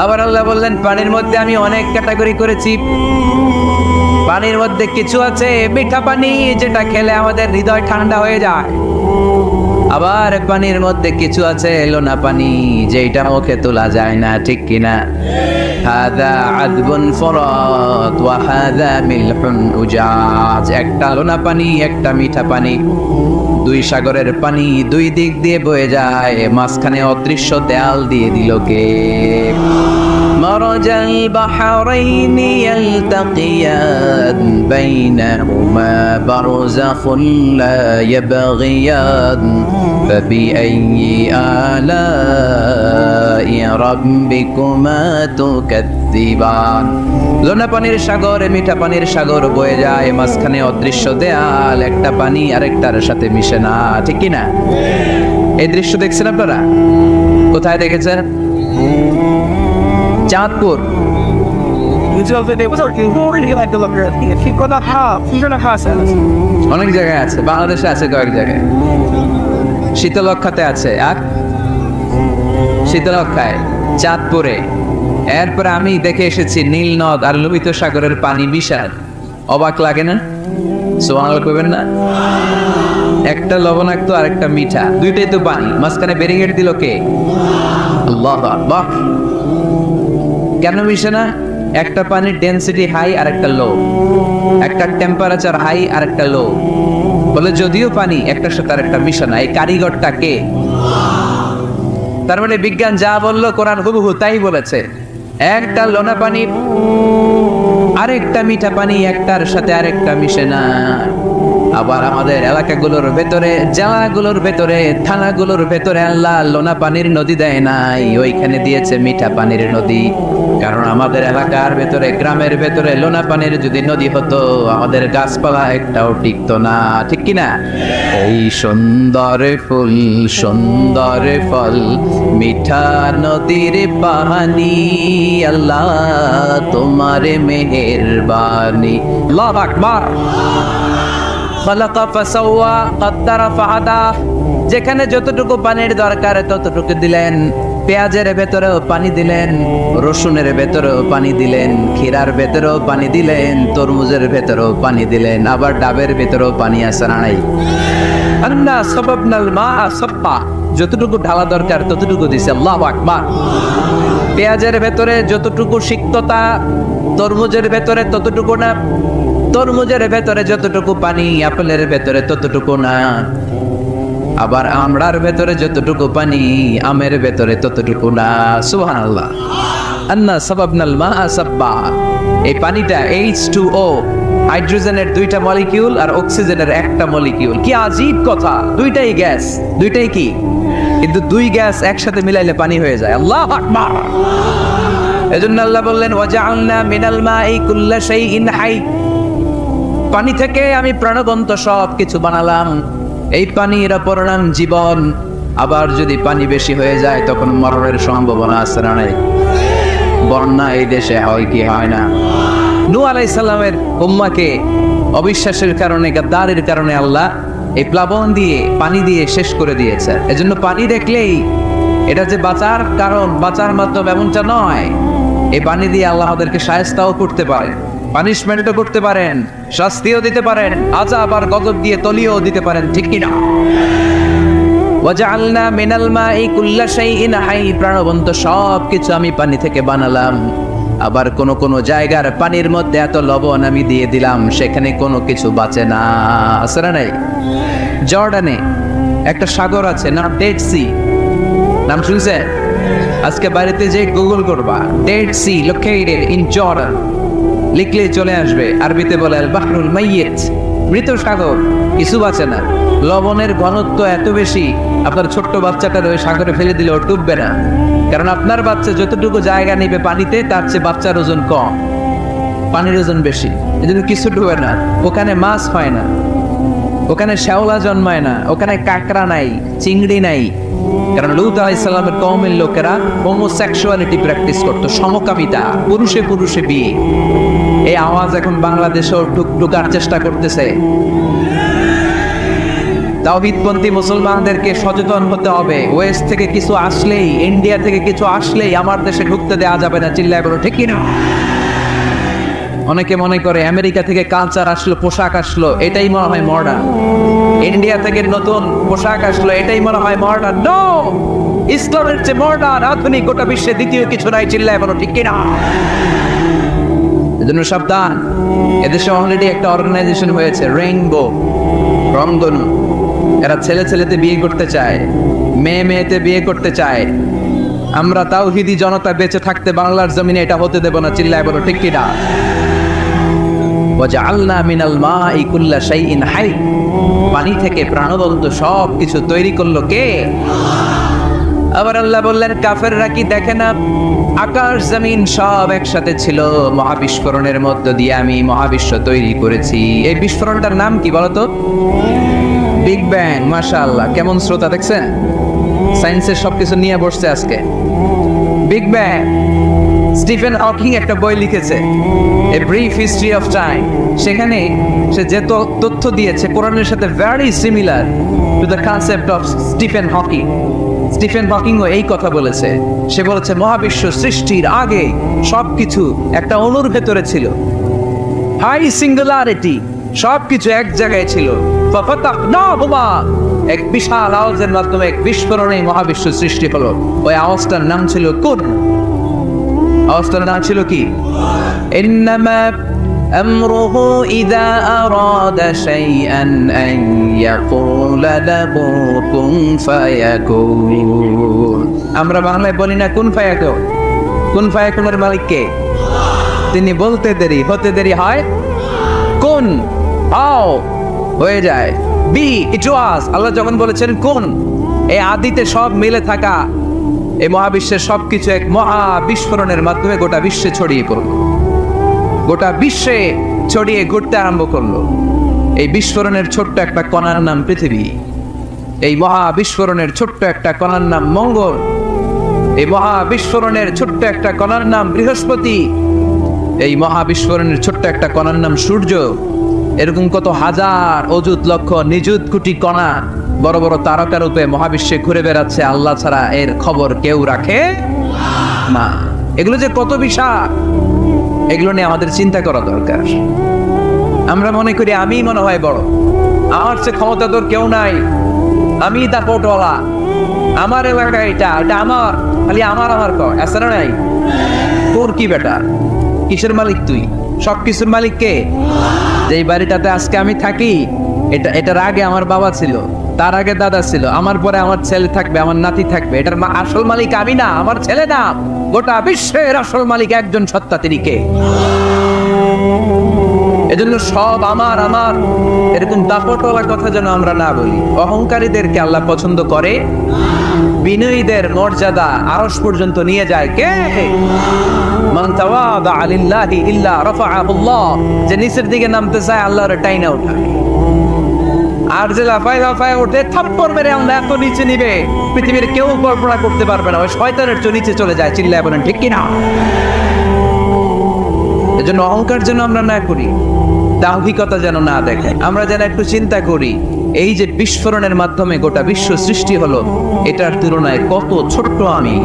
আবার আল্লাহ বললেন পানির মধ্যে আমি অনেক ক্যাটাগরি করেছি। পানির মধ্যে কিছু আছে মিঠা পানি, যেটা খেলে আমাদের হৃদয় ঠান্ডা হয়ে যায়। আবার পানির মধ্যে কিছু আছে লোনা পানি, যেটা মুখে তোলা যায় না, ঠিক কিনা? হাদা আযবুন ফুরাত ওয়া হাদা মিলহুন উজাজ। একটা লোনা পানি, একটা মিঠা পানি, দুই সাগরের পানি দুই দিক দিয়ে বয়ে যায়, মাঝখানে অদৃশ্য দেয়াল দিয়ে দিল কে? مرج البحرين يلتقيان بينهما برزخ لا يبغيان فبأي آلاء ربكما تكذبان। লোনা পানির সাগর, মিঠা পানির সাগর বয়ে যায়, মাঝখানে অদৃশ্য দেয়াল, একটা পানি আরেকটার সাথে মিশে না, ঠিক কি না? এই দৃশ্য দেখছেন আপনারা? কোথায় দেখেছেন? চাঁদপুর। অনেক জায়গায় আছে, বাংলাদেশে আছে কয়েক জায়গায়, শীতলক্ষাতে আছে, আর শীতলক্ষায়, চাঁদপুরে। এরপরে আমি দেখে এসেছি নীল নদ আর লোহিত সাগরের পানি বিশাল। অবাক লাগে না? সুবহানাল্লাহ কইবেন না? একটা লবণাক্ত আর একটা মিঠা, দুইটাই তো পানি, মাঝখানে ব্যারিকেড দিল কে? আল্লাহু আকবার। কেন মিশে না? একটা পানির ডেনসিটি হাই আর একটা লো, একটা টেম্পারেচার হাই আর একটা লো। বলে যদিও পানি, একটার সাথে আর একটা মিশে না। এই কারিগরটা কে? তার মানে বিজ্ঞান যা বললো কোরআন হুবহু তাই বলেছে। একটা লোনা পানি আরেকটা মিঠা পানি, একটার সাথে আরেকটা মিশে না। আবার আমাদের এলাকাগুলোর ভেতরে, জেলাগুলোর ভেতরে, থানাগুলোর ভেতরে আল্লাহ লোনা পানির নদী দেয় নাই, ওইখানে দিয়েছে মিঠা পানির নদী। কারণ আমাদের এলাকার ভেতরে, গ্রামের ভেতরে লোনা পানির যদি নদী হতো, আমাদের গাছপালা একটাও টিকতো না, ঠিক কিনা? এই সুন্দর ফুল, সুন্দর ফল, মিঠা নদীর পানি, আল্লাহ তোমার মেহেরবানি। আল্লাহু আকবার। খালাকা ফাসাওয়া কদ্দারা ফাহাদা। যেখানে যতটুকু পানির দরকার ততটুকু দিলেন। পেঁয়াজের ভেতরেও পানি দিলেন, রসুনের ভেতরেও পানি দিলেন, ক্ষীরার ভেতরেও পানি দিলেন, তরমুজের ভেতরেও পানি দিলেন, আবার ডাবের ভেতরেও পানি আছে না নাই? আন্না সাবাবনাল মাআ সাব্বা। যতটুকু ঢালা দরকার ততটুকু দিছে। আল্লাহু আকবার। পেঁয়াজের ভেতরে যতটুকু সিক্ততা, তরমুজের ভেতরে ততটুকু না। তরমুজের ভেতরে যতটুকু পানি, আপেলের ভেতরে ততটুকু না। আবার আমড়ার ভেতরে যতটুকু পানি, আমের ভেতরে ততটুকু না। সুবহানাল্লাহ। আন্না সাবাবনাল মাআ সাব্বা। এই পানিটা H2O, হাইড্রোজেনের দুইটা মলিকিউল আর অক্সিজেনের একটা মলিকিউল। কি আজীব কথা! দুইটাই গ্যাস, দুইটাই কি? কিন্তু দুই গ্যাস একসাথে মিলাইলে পানি হয়ে যায়। আল্লাহু আকবার। এজন্য আল্লাহ বললেন ওয়াজআলনা মিনাল মাই কুল্লা শাইইন হাই। পানি থেকে আমি প্রাণবন্ত সব কিছু বানালাম। এই পানির অপর নাম জীবন। আবার যদি পানি বেশি হয়ে যায় তখন মরণের সম্ভাবনা আছে না নাই? বন্যা এই দেশে হয় কি হয় না? নূহ আলাইহিস সালামের উম্মাহকে অবিশ্বাসের কারণে, গাদ্দারের কারণে আল্লাহ এই প্লাবন দিয়ে, পানি দিয়ে শেষ করে দিয়েছে। এজন্য পানি দেখলেই এটা যে বাঁচার কারণ, বাঁচার মাধ্যম এমনটা নয়। এই পানি দিয়ে আল্লাহ ওদেরকে শায়েস্তাও করতে পারেন, পানিশমেন্টও করতে পারেন, শাস্তিও দিতে পারেন, আযাব আর গজব দিয়ে তলিয়েও দিতে পারেন, ঠিক কিনা? ওয়াজআলনা মিনাল মাই কুল্লা শাইইন হাই। প্রাণবন্ত সব কিছু আমি পানি থেকে বানালাম। আবার কোন কোন জায়গার পানির মধ্যে এত লবণ আমি দিয়ে দিলাম, সেখানে কোনো কিছু বাঁচে না। আছে না নাই? জর্ডানে একটা সাগর আছে, নাম ডেড সি। নাম শুনছেন? আজকে বাড়িতে যে গুগল করবা, Dead Sea located in Jordan লিখলে চলে আসবে। আরবিতে বলে আল বাহরুল মাইয়িত, মৃত সাগর, কিছু বাঁচে না। লবণের ঘনত্ব এত বেশি, আপনার ছোট্ট বাচ্চাটার ওই সাগরে ফেলে দিলে ও ডুববে না। কারণ আপনার বাচ্চা যতটুকু জায়গা নেবে পানিতে, তার চেয়ে বাচ্চার ওজন কম। পানির ওজন বেশি, এজন্য কিছু ডুবে না। ওখানে মাছ হয় না, ওখানে শ্যাওলা জন্মায় না, ওখানে কাঁকড়া নাই, চিংড়ি নাই। কারণ লূত আলাইহিস সালামের কওমের লোকেরা হোমোসেক্সুয়ালিটি প্র্যাকটিস করতো, সমকামিতা, পুরুষে পুরুষে বিয়ে। এই আওয়াজ এখন বাংলাদেশেও ঢুকার চেষ্টা করতেছে। তাওহীদপন্থী মুসলমানদেরকে সচেতন হতে হবে। ওয়েস্ট থেকে কিছু আসলেই, ইন্ডিয়া থেকে কিছু আসলেই আমার দেশে ঢুকতে দেওয়া যাবে না। চিল্লায় বলো ঠিক কিনা? অনেকে মনে করে আমেরিকা থেকে কালচার আসলো, পোশাক আসলো, এটাই মনে হয় মডার্ন। ইন্ডিয়া থেকে নতুন পোশাক আসলো, এটাই মনে হয় মডার্ন। নো, ইসলামের চেয়ে মডার্ন, আধুনিক গোটা বিশ্বে দ্বিতীয় কিছু নাই। চিল্লায় বলো ঠিক কিনা? এজন্য সাবধান। এদেশে অলরেডি একটা অর্গানাইজেশন হয়েছে, রেইনবো, রংধনু। এরা ছেলে ছেলেতে বিয়ে করতে চায়, মেয়ে মেয়েতে বিয়ে করতে চায়। আমরা তাওহীদি জনতা বেঁচে থাকতে বাংলার জমিনে এটা হতে দেব না। চিল্লায় বলো ঠিক কিনা? ওয়াজআলনা মিনাল মাই কুল্লা শাইইন হাই, পানি থেকে প্রাণবন্ত সব কিছু তৈরি করলো কে? আবার আল্লাহ বললেন, কাফেররা কি দেখে না আকাশ জমিন সব একসাথে ছিল, মহাবিস্ফোরণের মধ্য দিয়ে আমি মহাবিশ্ব তৈরি করেছি। এই বিস্ফোরণটার নাম কি বলতো? Big bang. মাশাআল্লাহ, কেমন শ্রোতা দেখছেন? সায়েন্সের সবকিছু নিয়ে বসছে আজকে। Big bang. স্টিফেন হকিং একটা বই লিখেছে, a brief history of time. সেখানে সে যে তথ্য দিয়েছে কোরআনের সাথে very similar to the concept of Stephen Hawking. Stephen হকিংও এই কথা বলেছে। সে বলেছে মহাবিশ্ব সৃষ্টির আগে সবকিছু একটা অণুর ভেতরে ছিল, হাই সিঙ্গুলারিটি, সবকিছু এক জায়গায় ছিল। এক বিশাল আওয়াজের মাধ্যমে এক বিস্ফোরণে মহাবিশ্ব সৃষ্টি হলো। ওই আওয়াজটার নাম ছিল কুন। আওয়াজটার নাম ছিল কি? ইন্নামা আমরুহু ইযা আরাদা শাইআন আন ইয়াকুলা লাহু কুন ফায়াকুন। আমরা বাংলায় বলি না কুন ফায়াকুন? কুন ফায়াকুনের মালিক কে? তিনি বলতে দেরি, হতে দেরি হয়। কুন, আও, হয়ে যায়। বি, ইট ওয়াজ। আল্লাহ যখন বলেছেন কুন, এই আদিতে সব মিলে থাকা এই মহাবিশ্বের সবকিছু এক মহা বিস্ফোরণের মাধ্যমে গোটা বিশ্বে ছড়িয়ে পড়লো, গোটা বিশ্বে ছড়িয়ে ঘুরতে আরম্ভ করলো। এই বিস্ফোরণের ছোট্ট একটা কণার নাম পৃথিবী। এই মহা বিস্ফোরণের ছোট্ট একটা কণার নাম মঙ্গল। এই মহা বিস্ফোরণের ছোট্ট একটা কণার নাম বৃহস্পতি। এই মহা বিস্ফোরণের ছোট্ট একটা কণার নাম সূর্য। এরকম কত হাজার, অযুত, লক্ষ, নিযুত কোটি কণা বড় বড় তারকা রূপে মহাবিশ্বে ঘুরে বেড়াচ্ছে। আল্লাহ ছাড়া এর খবর কেউ রাখে না। এগুলো যে কত বিশাল, এগুলো নিয়ে আমাদের চিন্তা করা দরকার। আমরা মনে করি আমি মনে হয় বড়, আমার চেয়ে ক্ষমতা তোর কেউ নাই, আমি দাপটওয়ালা, আমার এলাকা এটা, এটা আমার, খালি আমার আমার কর, এছাড়া নাই। তোর কি বেটা? কিসের মালিক তুই? সব কিছুর মালিক কে? যেই বাড়িটাতে আজকে আমি থাকি, এটার আগে আমার বাবা ছিল, তার আগে দাদা ছিল, আমার পরে আমার ছেলে থাকবে, আমার নাতি থাকবে। এটার আসল মালিক আমি না, আমার ছেলে না। গোটা বিশ্বের আসল মালিক একজন সত্তা, তিনি কে? এজন্য সব আমার আমার এরকম দাপটওয়ালার কথা যেন আমরা না বলি। অহংকারীদেরকে আল্লাহ পছন্দ করে, বিনয়ীদের মর্যাদা আরশ পর্যন্ত নিয়ে যায় কে? মান তাওয়াদা লিল্লাহি ইল্লা রাফাআহুল্লাহ। যে নিচের দিকে নামতে চায় আল্লাহর টাইনা ওঠায়, আর যে লাফায় লাফায় ওঠে থাপ্পড় মেরে আল্লাহ এত নিচে নিবে পৃথিবীর কেউ কল্পনা করতে পারবে না। ওই শয়তানের চেয়ে নিচে চলে যায়। চিল্লায় বলেন ঠিক কিনা? এজন্য অহংকার যেন আমরা না করি, দাম্ভিকতা যেন না দেখে। আমরা যেন একটু চিন্তা করি, এই যে বিস্ফোরণের মাধ্যমে গোটা বিশ্ব সৃষ্টি হলো, এটার তুলনায় কত ছোট্ট আমি,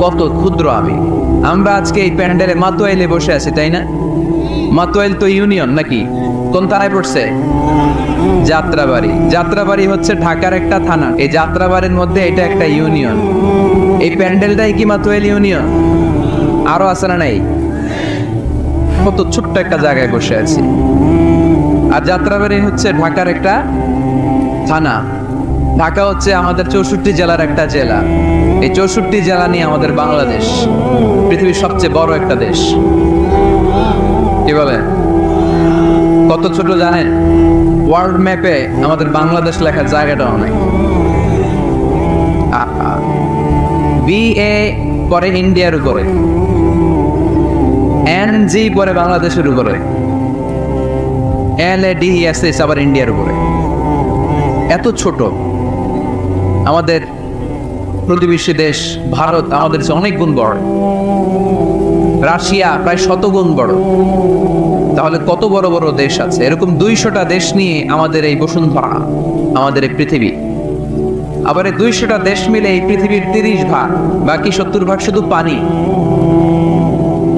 কত ক্ষুদ্র আমি। আমরা আজকে এই প্যান্ডেলে মাতোয়াইলে বসে আছি, তাই না? মাতোয়াইল তো ইউনিয়ন নাকি? কোন থানায় পড়ছে? যাত্রাবাড়ি। যাত্রাবাড়ি হচ্ছে ঢাকার একটা থানা। এই যাত্রাবাড়ির মধ্যে এটা একটা ইউনিয়ন। এই প্যান্ডেলটাই কি মাতোয়াইল ইউনিয়ন? আরো আছে না নাই? কত ছোট্ট একটা জায়গায় বসে আছি। আর যাত্রাবাড়ি হচ্ছে ঢাকার একটা থানা। ঢাকা হচ্ছে আমাদের 64 জেলার একটা জেলা। এই 64 জেলা নিয়ে আমাদের বাংলাদেশ পৃথিবীর সবচেয়ে বড় একটা দেশ। কি বলে? কত ছোট জানেন? ওয়ার্ল্ড ম্যাপে আমাদের বাংলাদেশ লেখার জায়গাটা অনেক। BA পরে ইন্ডিয়ার উপরে, এনজি পরে বাংলাদেশের উপরে, LADESS আবার ইন্ডিয়ার উপরে। এত ছোট। আমাদের প্রতিবেশী দেশ ভারত আমাদের চেয়ে অনেক গুণ বড়, রাশিয়া প্রায় 100 গুণ বড়। তাহলে কত বড় বড় দেশ আছে? এরকম 200টা দেশ নিয়ে আমাদের এই বসুন্ধরা, আমাদের এই পৃথিবী। আবার এই 200টা দেশ মিলে এই পৃথিবীর 30 ভাগ, বাকি 70 ভাগ শুধু পানি।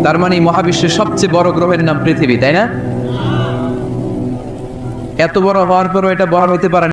তার মানে মহাবিশ্বের সবচেয়ে বড় গ্রহের নাম পৃথিবী, তাই না? এত বড় হওয়ার পরও এটা বড় হতে পারে না।